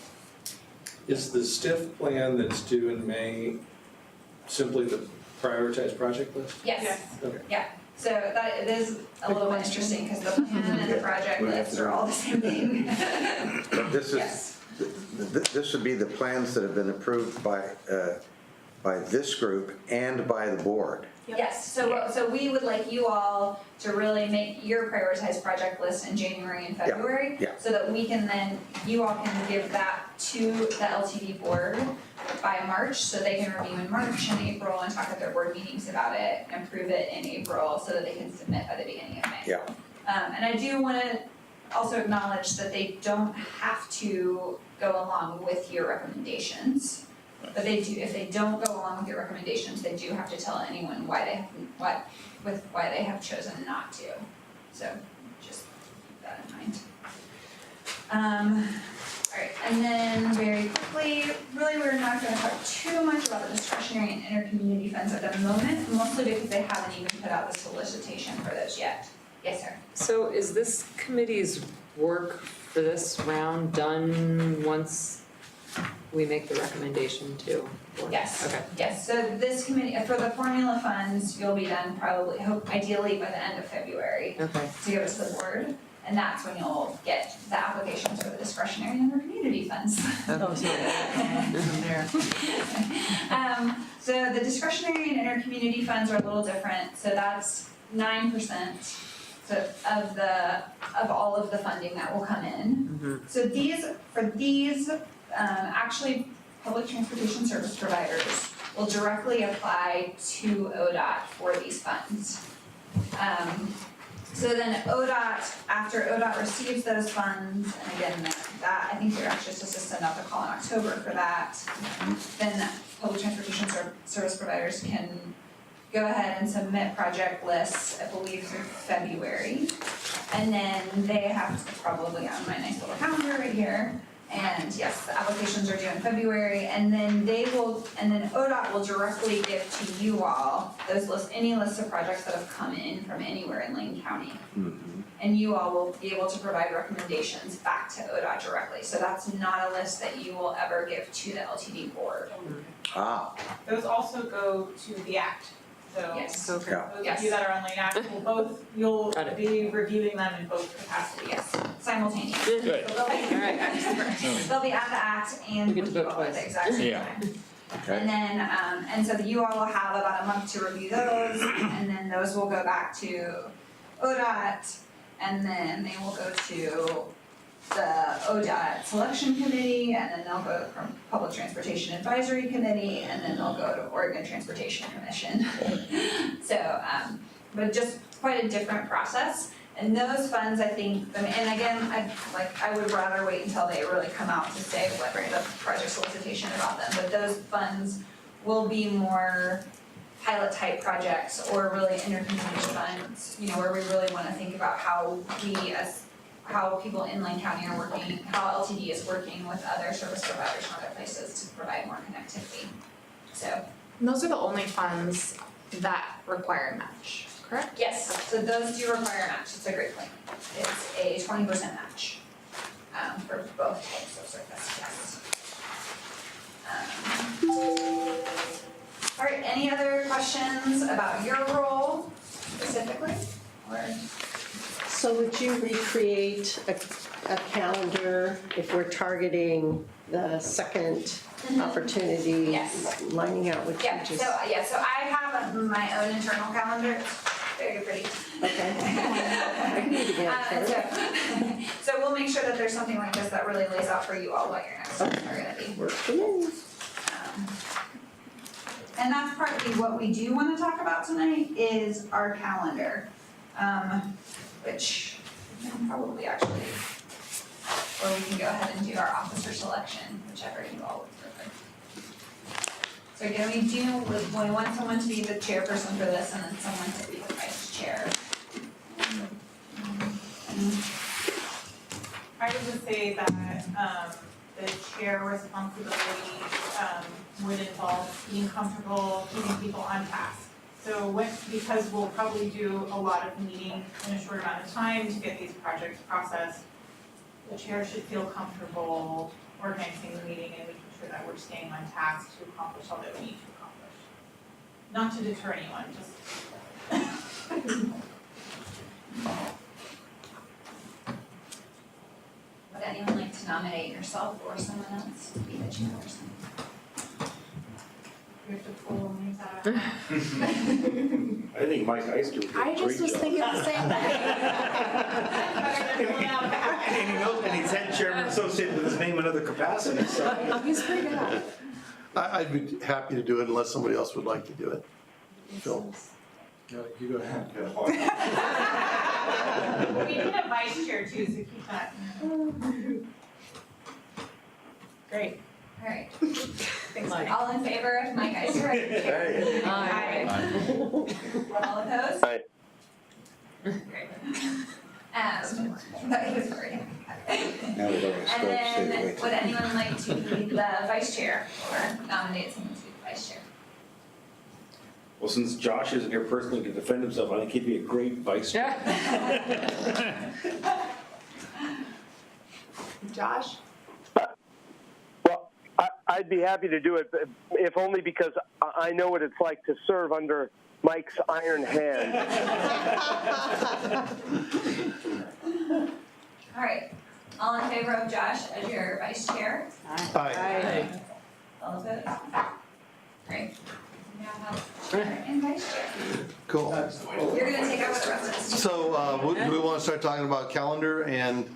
Is the STIF plan that's due in May simply the prioritized project list?
Yes.
Okay.
Yeah, so that, it is a little bit interesting, because the plan and the project lists are all the same thing.
But this is,
Yes.
this would be the plans that have been approved by this group and by the board.
Yes, so we would like you all to really make your prioritized project list in January and February.
yeah.
So that we can then, you all can give that to the LTD board by March, so they can review in March and April and talk at their board meetings about it and approve it in April, so that they can submit by the beginning of May.
Yeah.
And I do wanna also acknowledge that they don't have to go along with your recommendations. But they do, if they don't go along with your recommendations, they do have to tell anyone why they have chosen not to. So just keep that in mind. Alright, and then very quickly, really we're not gonna talk too much about the discretionary and inter-community funds at the moment, mostly because they haven't even put out the solicitation for those yet. Yes, sir.
So is this committee's work for this round done once we make the recommendation to?
Yes.
Okay.
Yes, so this committee, for the formula funds, you'll be done probably, ideally by the end of February.
Okay.
To give it to the board, and that's when you'll get the applications for the discretionary and the community funds.
Oh, sorry.
So the discretionary and inter-community funds are a little different, so that's 9% of all of the funding that will come in. So these, actually, public transportation service providers will directly apply to ODOT for these funds. So then ODOT, after ODOT receives those funds, and again, that, I think they're actually supposed to send out the call in October for that, then public transportation service providers can go ahead and submit project lists, I believe through February. And then they have to, probably on my nice little calendar right here, and yes, the applications are due in February, and then ODOT will directly give to you all those lists, any lists of projects that have come in from anywhere in Lane County. And you all will be able to provide recommendations back to ODOT directly, so that's not a list that you will ever give to the LTD board.
Those also go to the ACT, so.
Yes.
Those
Yeah.
of you that are on Lane Act will both, you'll
Got it.
be reviewing them in both capacities.
Yes, simultaneously.
Good.
So they'll be at the ACT and
We get to
with you
vote
all at the
twice.
exact same
Yeah.
time.
Okay.
And then, and so you all will have about a month to review those, and then those will go back to ODOT, and then they will go to the ODOT Selection Committee, and then they'll go from Public Transportation Advisory Committee, and then they'll go to Oregon Transportation Commission. So, but just quite a different process. And those funds, I think, and again, I would rather wait until they really come out to say what the project solicitation about them, but those funds will be more pilot type projects or really intercommunity funds, where we really wanna think about how people in Lane County are working, how LTD is working with other service providers from other places to provide more connectivity. So,
And those are the only funds that require a match, correct?
yes, so those do require a match, it's a great point. It's a 20% match, for both types of service, yes. All right, any other questions about your role specifically, or?
So would you recreate a calendar if we're targeting the second opportunity?
Yes.
Lining out what you
Yeah,
just.
so I have my own internal calendar, it's very pretty.
Okay. I need to get it.
So we'll make sure that there's something like this that really lays out for you all what your next steps are gonna be.
Works for me.
And that's partly what we do wanna talk about tonight is our calendar, which we can probably actually, or we can go ahead and do our officer selection, whichever you all would prefer. So again, we want someone to be the chairperson for this and then someone to be the vice chair.
I would just say that, the chair responsibility, would involve being comfortable keeping people on task. So because we'll probably do a lot of meeting in a short amount of time to get these projects processed, the chair should feel comfortable organizing the meeting and making sure that we're staying on task to accomplish all that we need to accomplish. Not to deter anyone, just.
Would anyone like to nominate yourself or someone else to be the chairperson?
We have to pull names out of.
I think Mike Eister would do a
I
great
just was
job.
thinking the same
And he knows, and he's head chairman associated with his name in other capacities, so.
thing. He's pretty good at it.
I'd be happy to do it unless somebody else would like to do it. Phil?
You go ahead.
We need a vice chair too, so keep that.
Great.
Alright. Thanks, Mike. All in favor of Mike Ister as your chair? Aye. All opposed?
Aye.
Great. That was great.
Now we're going to
And
start
then,
state
would anyone like to be the vice chair or nominate someone to be the vice chair?
Well, since Josh isn't here personally to defend himself, I think he'd be a great vice chair.
Josh?
Well, I'd be happy to do it, but if only because I know what it's like to serve under Mike's iron hand.
Alright, all in favor of Josh as your vice chair?
Aye.
All opposed? Great. We now have chair and vice chair.
Cool.
You're gonna take over the rest of this.
So do we want to start talking about calendar? And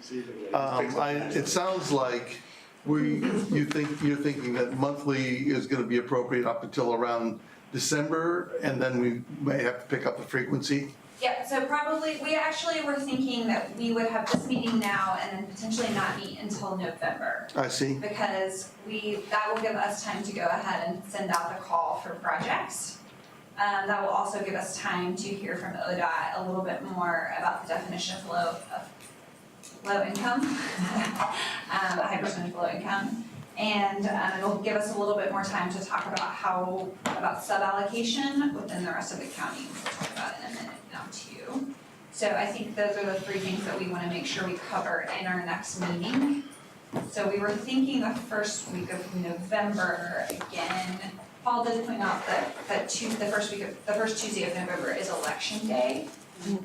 it sounds like you're thinking that monthly is going to be appropriate up until around December, and then we may have to pick up the frequency.
Yeah, so probably, we actually were thinking that we would have this meeting now and then potentially not meet until November.
I see.
Because that will give us time to go ahead and send out the call for projects. That will also give us time to hear from ODOT a little bit more about the definition of low income, high percentage low income. And it'll give us a little bit more time to talk about sub-allocation within the rest of the county, which we'll talk about in a minute now too. So I think those are the three things that we wanna make sure we cover in our next meeting. So we were thinking the first week of November, again, Paul did point out that the first Tuesday of November is election day.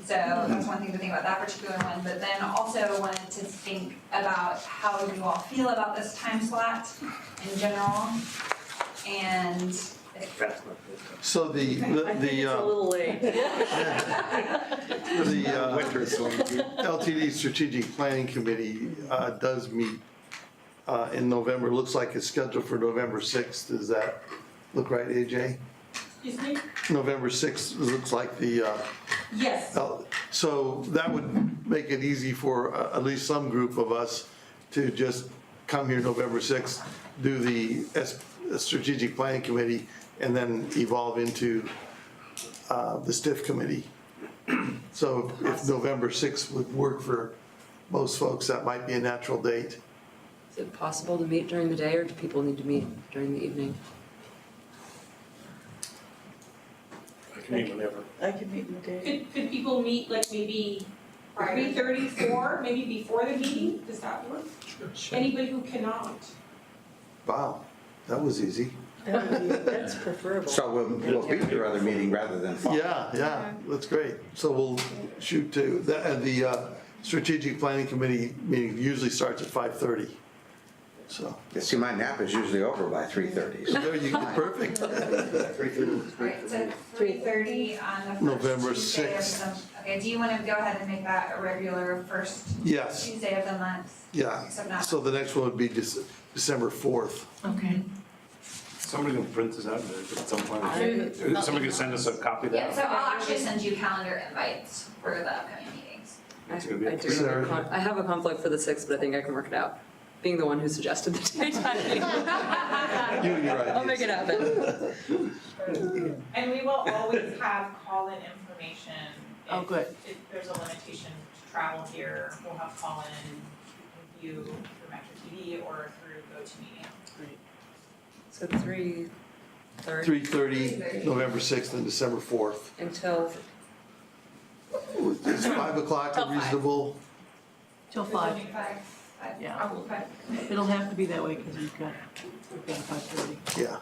So that's one thing to think about that particular one, but then also wanted to think about how you all feel about this time slot in general. And
So
I think it's a little late.
LTD Strategic Planning Committee does meet in November. Looks like it's scheduled for November 6th. Does that look right, AJ?
Excuse me?
November 6th looks like the,
Yes.
so that would make it easy for at least some group of us to just come here November 6th, do the Strategic Planning Committee, and then evolve into the STIF committee. So if November 6th would work for most folks, that might be a natural date.
Is it possible to meet during the day, or do people need to meet during the evening?
I can meet whenever.
I can meet in the day.
Could people meet like maybe 3:30, 4, maybe before the meeting? Does that work? Anybody who cannot?
Wow, that was easy.
That's preferable.
So we'll be at your other meeting rather than follow.
Yeah, that's great. So we'll shoot to, the strategic planning committee meeting usually starts at 5:30. So,
You see, my nap is usually over by 3:30. so-
there you go, perfect.
Alright, so 3:30 on the
November
first Tuesday of
6th.
Okay, do you want to go ahead and make that a regular first
Yes.
Tuesday of the month?
Yeah,
Except not.
so the next one would be December 4th.
Okay.
Somebody can print this out at some point.
I-
Somebody can send us a copy of
Yeah,
that.
so I'll actually send you calendar invites for the upcoming meetings.
I have a conflict for the 6th, but I think I can work it out. Being the one who suggested the daytime.
You and your
I'll make it happen.
And we will always have call-in information.
Oh, good.
If there's a limitation to travel here, we'll have call-in review through Metro TV or through GoToMeeting.
So 3:30
3:30, November 6th and December 4th.
until,
Is 5 o'clock
Till 5.
reasonable?
Till 5. Yeah.
Okay.
It'll have to be that way because we've got 5:30.
Yeah.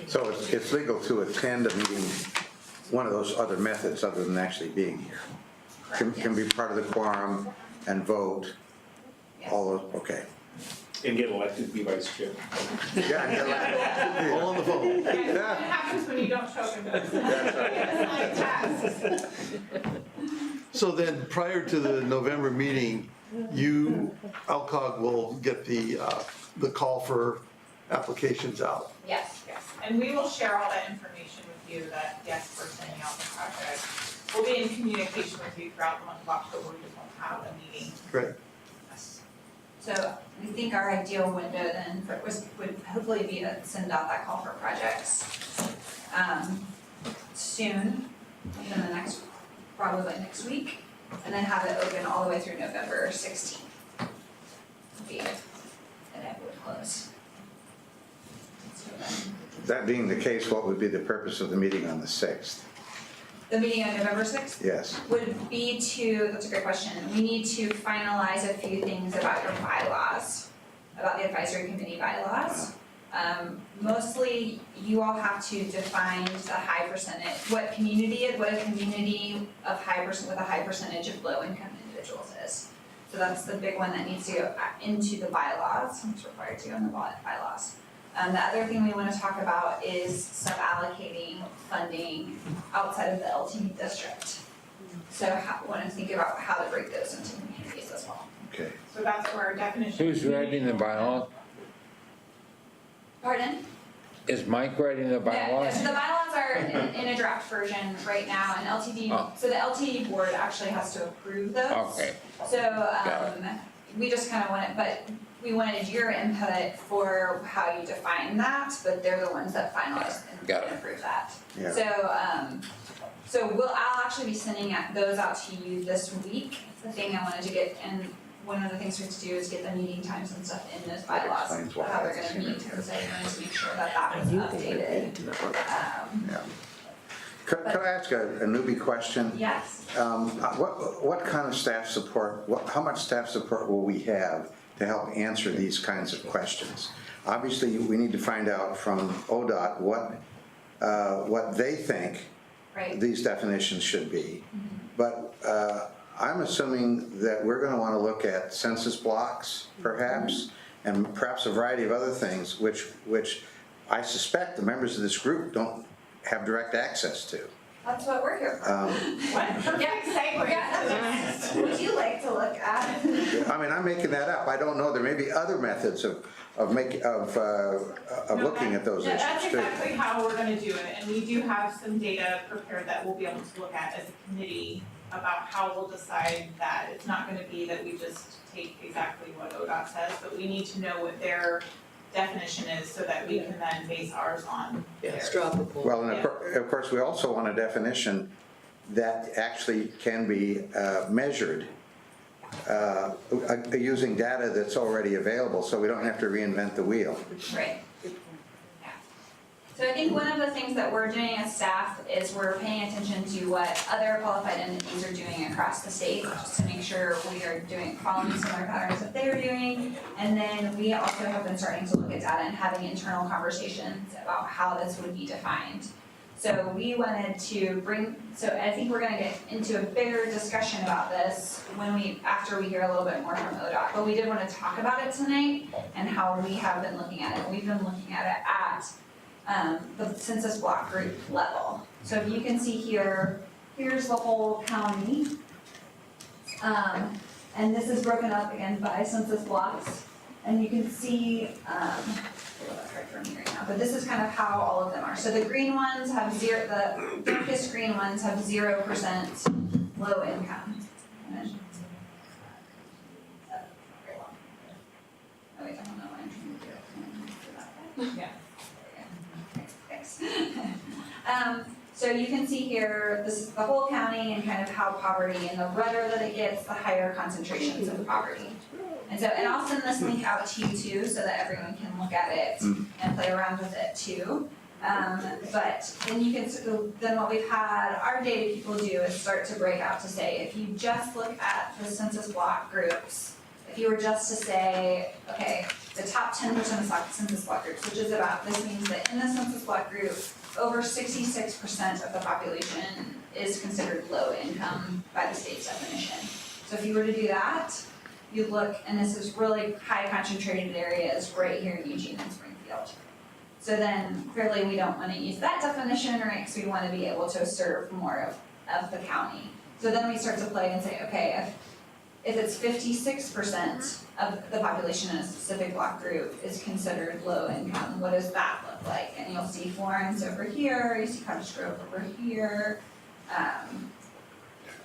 So it's legal to attend a meeting, one of those other methods other than actually being here. Can be part of the quorum and vote, all those, okay.
And get elected to be vice chair.
Yeah, and get elected.
All on the phone.
It happens when you don't show up in person.
So then, prior to the November meeting, ALCOG will get the call for applications out.
Yes, and we will share all that information with you that, yes, we're sending out the project. We'll be in communication with you throughout the month of October, we just won't have a meeting.
Great.
So we think our ideal window then would hopefully be to send out that call for projects soon, within the next, probably next week, and then have it open all the way through November 16th. And it would close. So then,
That being the case, what would be the purpose of the meeting on the 6th?
the meeting on November 6th?
Yes.
Would be to, that's a great question, we need to finalize a few things about your bylaws, about the advisory committee bylaws. Mostly, you all have to define the high percentage, what a community of high with a high percentage of low income individuals is. So that's the big one that needs to go into the bylaws, it's required to go in the bylaws. The other thing we want to talk about is sub-allocating funding outside of the LTD district. So want to think about how to break those into communities as well.
Okay.
So that's where our definition.
Who's writing the bylaws?
Pardon?
Is Mike writing the
Yeah,
bylaws?
so the bylaws are in a draft version right now, and
Oh.
so the LTD board actually has to approve those.
Okay.
So,
Got
we just kind of wanted, but we wanted your input for how you define that, but they're the ones that finalize
Got
and
it.
approve that.
Yeah.
So, I'll actually be sending those out to you this week. The thing I wanted to get, and one of the things we have to do is get the meeting times and stuff in those bylaws,
explains why
how they're
that's
gonna meet, because I wanted to make sure that that was updated.
Yeah. Could I ask a newbie question?
Yes.
What kind of staff support, how much staff support will we have to help answer these kinds of questions? Obviously, we need to find out from ODOT what they think
Right.
these definitions should be. But I'm assuming that we're going to want to look at census blocks, perhaps, and perhaps a variety of other things, which I suspect the members of this group don't have direct access to.
That's what we're here for.
What perfect segue.
Yeah, would you like to look at?
I mean, I'm making that up. I don't know. There may be other methods of looking at those
Yeah,
issues
that's
too.
exactly how we're gonna do it, and we do have some data prepared that we'll be able to look at as a committee about how we'll decide that. It's not gonna be that we just take exactly what ODOT says, but we need to know what their definition is so that we can then base ours on theirs.
straw poll.
Well, and of course, we also want a definition that actually can be measured using data that's already available, so we don't have to reinvent the wheel.
Right. Yeah. So I think one of the things that we're doing as staff is we're paying attention to what other qualified entities are doing across the state, just to make sure we are following similar patterns that they are doing. And then we also have been starting to look at data and having internal conversations about how this would be defined. So we wanted to so I think we're gonna get into a bigger discussion about this after we hear a little bit more from ODOT. But we did wanna talk about it tonight and how we have been looking at it. We've been looking at it at the census block group level. So if you can see here, here's the whole county. And this is broken up again by census blocks. And you can see, that's right from here now, but this is kind of how all of them are. So the green ones have the darkest green ones have 0% low income. And then, oh wait, I don't know why I'm trying to do it. Yeah. Thanks. So you can see here, this is the whole county and kind of how poverty, and the redder that it gets, the higher concentrations of poverty. And I'll send this link out to you too, so that everyone can look at it and play around with it too. But then what we've had our data people do is start to break out to say, if you just look at the census block groups, if you were just to say, okay, the top 10% of census block groups, which is this means that in the census block group, over 66% of the population is considered low income by the state's definition. So if you were to do that, you look, and this is really high concentrated areas right here in Eugene and Springfield. So then clearly we don't want to use that definition, right, because we want to be able to serve more of the county. So then we start to play and say, okay, if it's 56% of the population in a specific block group is considered low income, what does that look like? And you'll see Florence over here, you see Cottage Grove over here,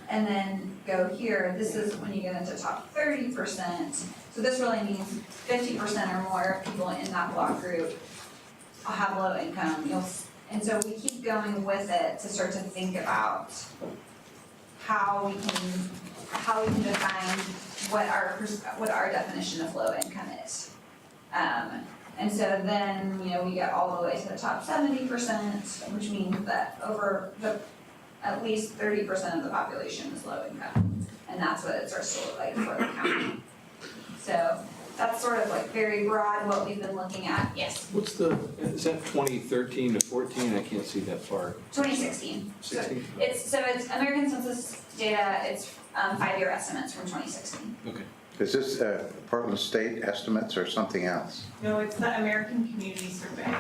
and then go here. This is when you get into top 30%. So this really means 50% or more of people in that block group have low income. And so we keep going with it to start to think about how we can define what our definition of low income is. And so then, we get all the way to the top 70%, which means that at least 30% of the population is low income. And that's what it starts to look like for the county. So that's sort of like very broad what we've been looking at. Yes?
Is that 2013 to 14? I can't see that far.
2016.
16?
So it's American Census data, it's 5-year estimates from 2016.
Okay.
Is this Portland State estimates or something else?
No, it's the American Community Survey,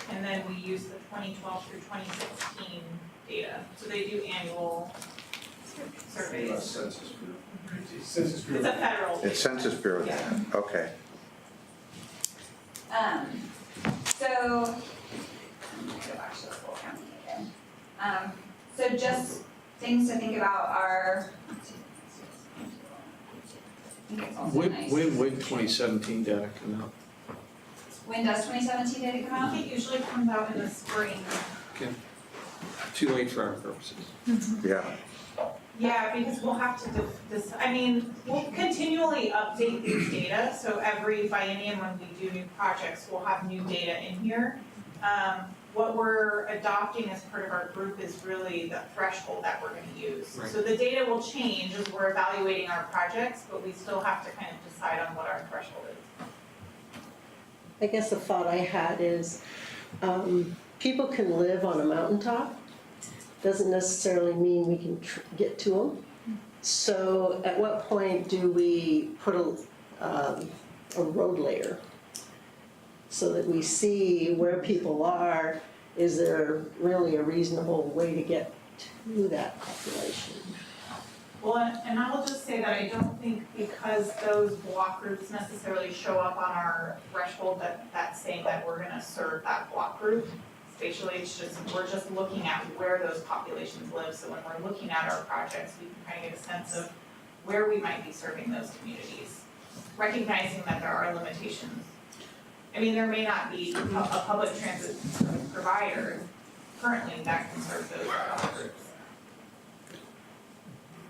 and then we use the 2012 through 2016 data. So they do annual surveys.
Census Bureau.
Census Bureau. It's a federal.
It's Census Bureau,
Yeah.
okay.
So, let me go back to the full county again. So just things to think about are,
When would 2017 data come out?
when does 2017 data come
I
out?
think it usually comes out in the spring.
Okay. Too late for our purposes.
Yeah.
Yeah, because we'll have to we'll continually update these data, so every biennium when we do new projects, we'll have new data in here. What we're adopting as part of our group is really the threshold that we're gonna use.
Right.
So the data will change as we're evaluating our projects, but we still have to kind of decide on what our threshold is.
I guess the thought I had is, people can live on a mountaintop, doesn't necessarily mean we can get to them. So at what point do we put a road layer so that we see where people are? Is there really a reasonable way to get to that population?
Well, and I will just say that I don't think because those block groups necessarily show up on our threshold that's saying that we're gonna serve that block group. Spatially, we're just looking at where those populations live, so when we're looking at our projects, we can kind of get a sense of where we might be serving those communities, recognizing that there are limitations. I mean, there may not be a public transit provider currently that can serve those block groups.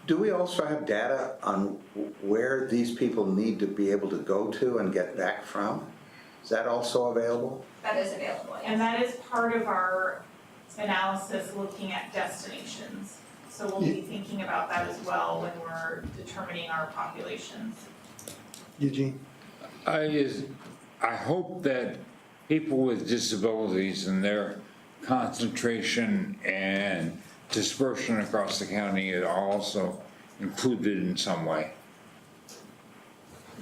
Do we also have data on where these people need to be able to go to and get back from? Is that also available?
That is available, yes.
And that is part of our analysis looking at destinations. So we'll be thinking about that as well when we're determining our populations.
Eugene?
I hope that people with disabilities and their concentration and dispersion across the county are also included in some way.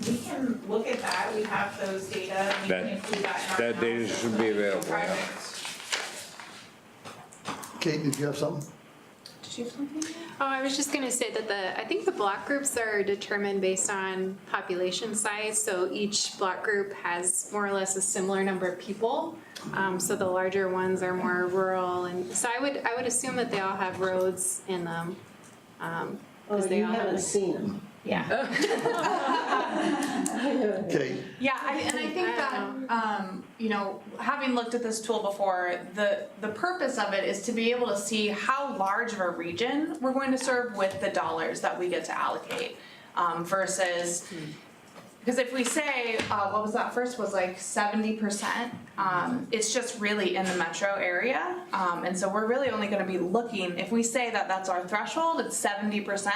We can look at that, we have those data, and we can include that in our
That data
analysis
should
of
be
the
available, yeah.
project.
Kate, did you have something?
Did you have something? Oh, I was just gonna say that I think the block groups are determined based on population size, so each block group has more or less a similar number of people. So the larger ones are more rural, and so I would assume that they all have roads in them. 'Cause they
you
all have
haven't
a-
seen them.
Yeah.
Kate?
Yeah, and I think that, you know, having looked at this tool before, the purpose of it is to be able to see how large of a region we're going to serve with the dollars that we get to allocate, versus, because if we say, what was that first, was like 70%, it's just really in the metro area, and so we're really only gonna be looking, if we say that that's our threshold, it's 70%,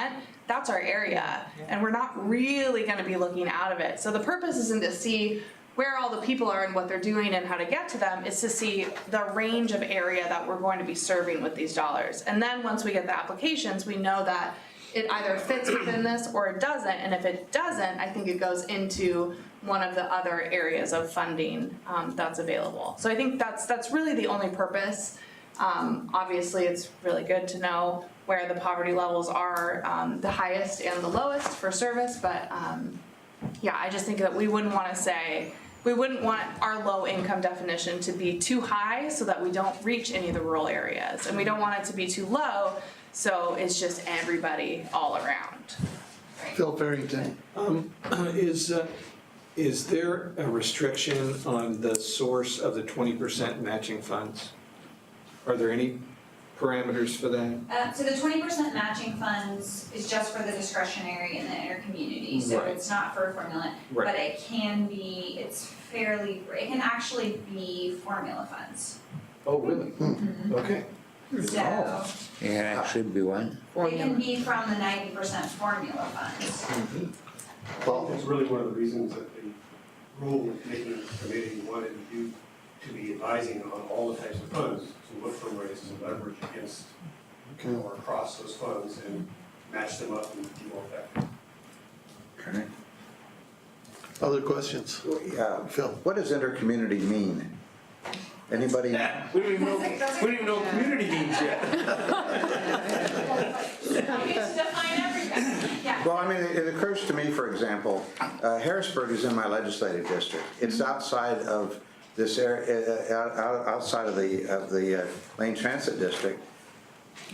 that's our area, and we're not really gonna be looking out of it. So the purpose isn't to see where all the people are and what they're doing and how to get to them, it's to see the range of area that we're going to be serving with these dollars. And then once we get the applications, we know that it either fits within this or it doesn't, and if it doesn't, I think it goes into one of the other areas of funding that's available. So I think that's really the only purpose. Obviously, it's really good to know where the poverty levels are the highest and the lowest for service, but yeah, I just think that we wouldn't want our low income definition to be too high so that we don't reach any of the rural areas, and we don't want it to be too low so it's just everybody all around.
Phil Farrington?
Is there a restriction on the source of the 20% matching funds? Are there any parameters for that?
So the 20% matching funds is just for the discretionary in the intercommunity, so
Right.
it's not for formula.
Right.
But it can be, it can actually be formula funds.
Oh, really? Okay.
So
It can actually be one.
it can be from the 90% formula funds.
It's really one of the reasons that the rule-making committee wanted you to be advising on all the types of funds, to look for ways to leverage against or across those funds and match them up and be more effective.
Okay.
Other questions?
Yeah,
Phil?
what does intercommunity mean? Anybody?
We don't even know what community means yet.
We get to define everything. Yeah.
Well, I mean, it occurs to me, for example, Harrisburg is in my legislative district. It's outside of this area, outside of the Lane Transit District.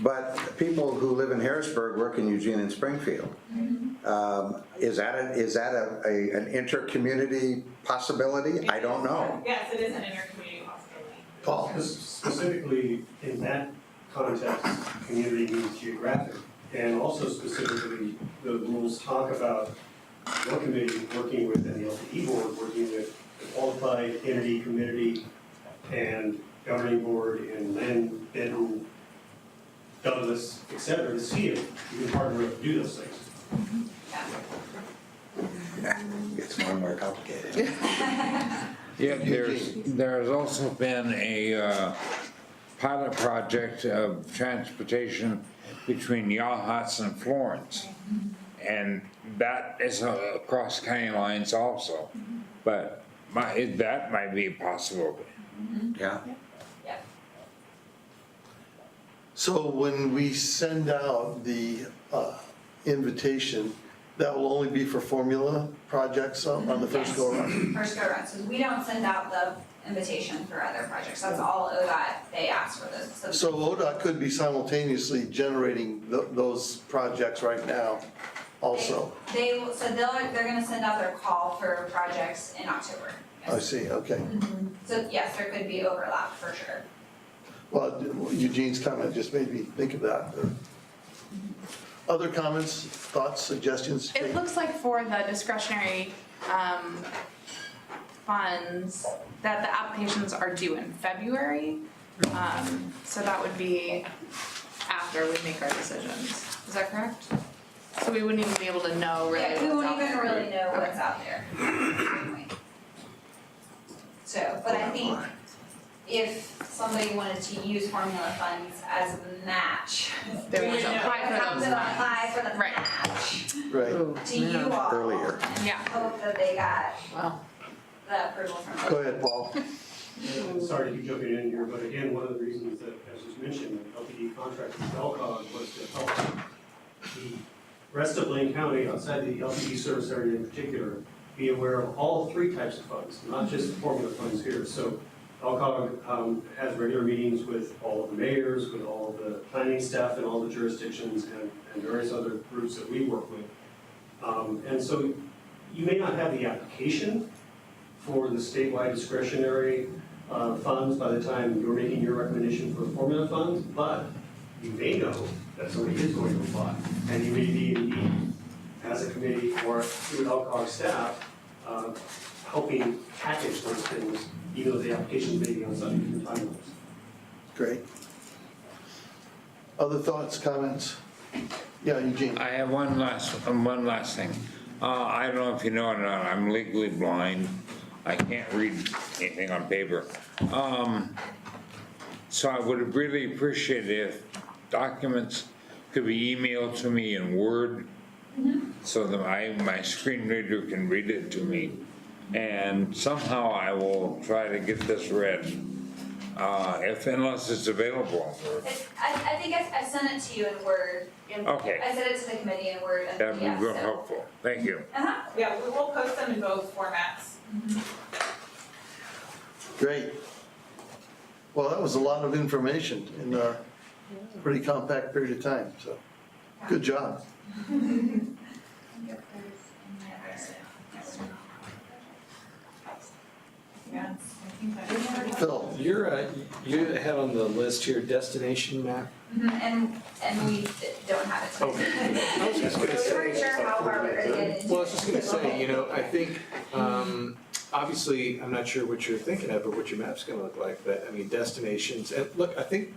But people who live in Harrisburg work in Eugene and Springfield. Is that an intercommunity possibility? I don't know.
Yes, it is an intercommunity possibility.
Paul?
Specifically, in that context, community means geographic. And also specifically, the rules talk about your committee working with, and the LTE board working with the qualified entity, community, and governing board in Lynn, Benton, Douglas, et cetera, to see if you can partner up to do those things.
It's more and more complicated.
Yeah, there's also been a pilot project of transportation between Yachats and Florence. And that is across county lines also. But that might be a possibility.
Yeah.
So when we send out the invitation, that will only be for formula projects on the first go around?
First go around, so we don't send out the invitation for other projects, that's all ODOT, they ask for this.
So ODOT could be simultaneously generating those projects right now also?
They're gonna send out their call for projects in October. Yes.
I see, okay.
So yes, there could be overlap for sure.
Well, Eugene's comment just made me think of that. Other comments, thoughts, suggestions?
It looks like for the discretionary funds, that the applications are due in February. So that would be after we make our decisions. Is that correct? So we wouldn't even be able to know really
Yeah, we
what's
won't
out
even
there.
really know
Okay.
what's out there. So, but I think if somebody wanted to use formula funds as a match,
They would apply for
have
those
to
funds.
apply for the
Right.
match
Right.
to you all.
Earlier.
And
Yeah.
hope that they got
Wow.
the approval from
Go ahead, Paul.
Sorry to keep jumping in here, but again, one of the reasons that, as was mentioned, the LTD contract with LCOG was to help the rest of Lane County, outside the LTD service area in particular, be aware of all three types of funds, not just the formula funds here. So LCOG has regular meetings with all of the mayors, with all of the planning staff and all the jurisdictions and various other groups that we work with. And so you may not have the application for the statewide discretionary funds by the time you're making your recommendation for the formula funds, but you may know that somebody is going to apply, and you may be in need as a committee or through LCOG staff, helping package those things, even though the applications may be on slightly different timelines.
Great. Other thoughts, comments? Yeah, Eugene.
I have one last thing. I don't know if you know or not, I'm legally blind. I can't read anything on paper. So I would really appreciate it if documents could be emailed to me in Word so that my screen reader can read it to me. And somehow I will try to get this read, unless it's available in Word.
I think I sent it to you in Word.
Okay.
I sent it to the committee in Word and
That'd be
PDF,
real
so.
helpful. Thank you.
Yeah, we will post them in both formats.
Great. Well, that was a lot of information in a pretty compact period of time, so good job.
Yeah, I think that.
Phil,
You're ahead on the list here, destination map.
And we don't have it today.
I was just gonna
We weren't
say,
sure how far we were gonna get into.
well, I was just gonna say, I think, obviously, I'm not sure what you're thinking of or what your map's gonna look like, but, I mean, destinations, and look, I think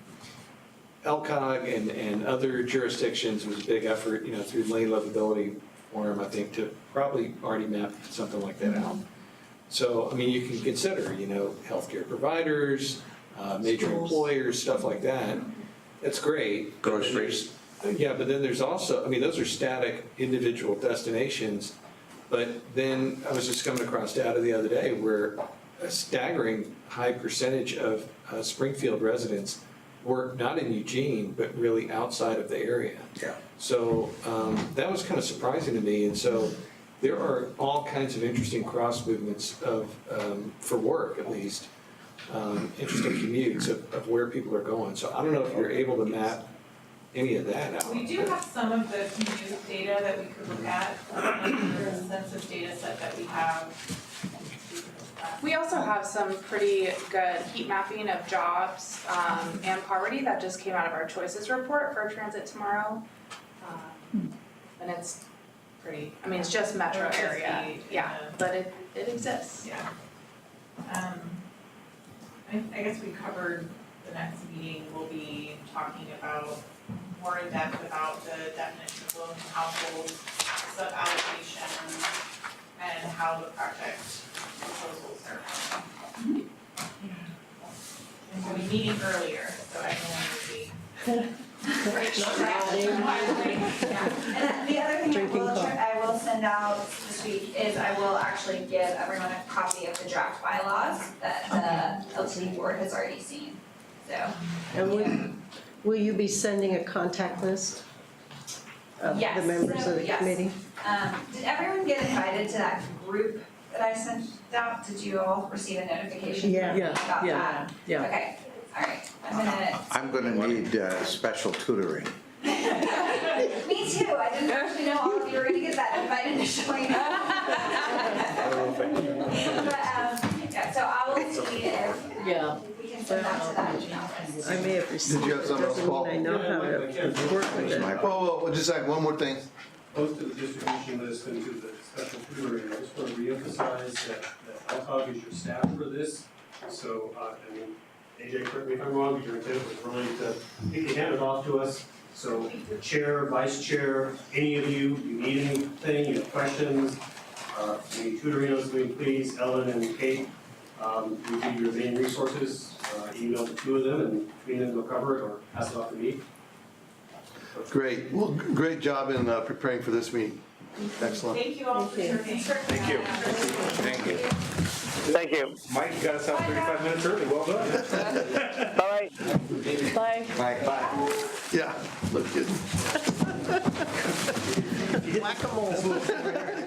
LCOG and other jurisdictions was a big effort, through Lane Livability Forum, I think, to probably already map something like that out. So, I mean, you can consider, healthcare providers, major employers, stuff like that. That's great.
Groceries.
Yeah, but then there's also, those are static individual destinations. But then I was just coming across data the other day where a staggering high percentage of Springfield residents work not in Eugene, but really outside of the area.
Yeah.
So that was kind of surprising to me. And so there are all kinds of interesting cross movements for work at least, interesting commutes of where people are going. So I don't know if you're able to map any of that out.
We do have some of the commute data that we could look at, there's a census data set that we have.
We also have some pretty good heat mapping of jobs and poverty that just came out of our choices report for Transit Tomorrow. And it's pretty, it's just metro area, yeah, but it exists.
Yeah. I guess we covered, the next meeting, we'll be talking about, more in depth about the definition of low-income households, sub-allocation, and how the project proposals are coming. And we'll be meeting earlier, so everyone will be.
And the other thing
Drinking
I will send out this week is I will actually give everyone a copy of the draft bylaws that the LTD board has already seen, so.
and will you be sending a contact list of the
Yes,
members of the
yes.
committee?
Did everyone get invited to that group that I sent out? Did you all receive a notification
Yeah.
about that?
Yeah.
Okay, all right,
I'm gonna need special tutoring.
Me too, I didn't actually know all of you were gonna get that invite initially. But, yeah, so I will see if
Yeah.
we can send that to that email list.
I may have received
Did you
it,
have something else,
doesn't mean
Paul?
I know how to work with it.
Whoa, just like one more thing.
posted the distribution list into the special tutoring. I just want to reemphasize that LCOG is your staff for this. So, I mean, AJ, correct me if I'm wrong, but your intent was really to hand it off to us. So the chair, vice chair, any of you need anything, you have questions, any tutoring us, please, Ellen and Kate, will be your main resources. Email the two of them and between them they'll cover it or pass it off to me.
Great. Well, great job in preparing for this meeting. Excellent.
Thank you all for serving.
Thank you. Thank you.
Thank you.
Mike, you got us out 35 minutes early, well done.
All right.
Bye.
Bye.
Yeah, look good.
Whack-a-mole.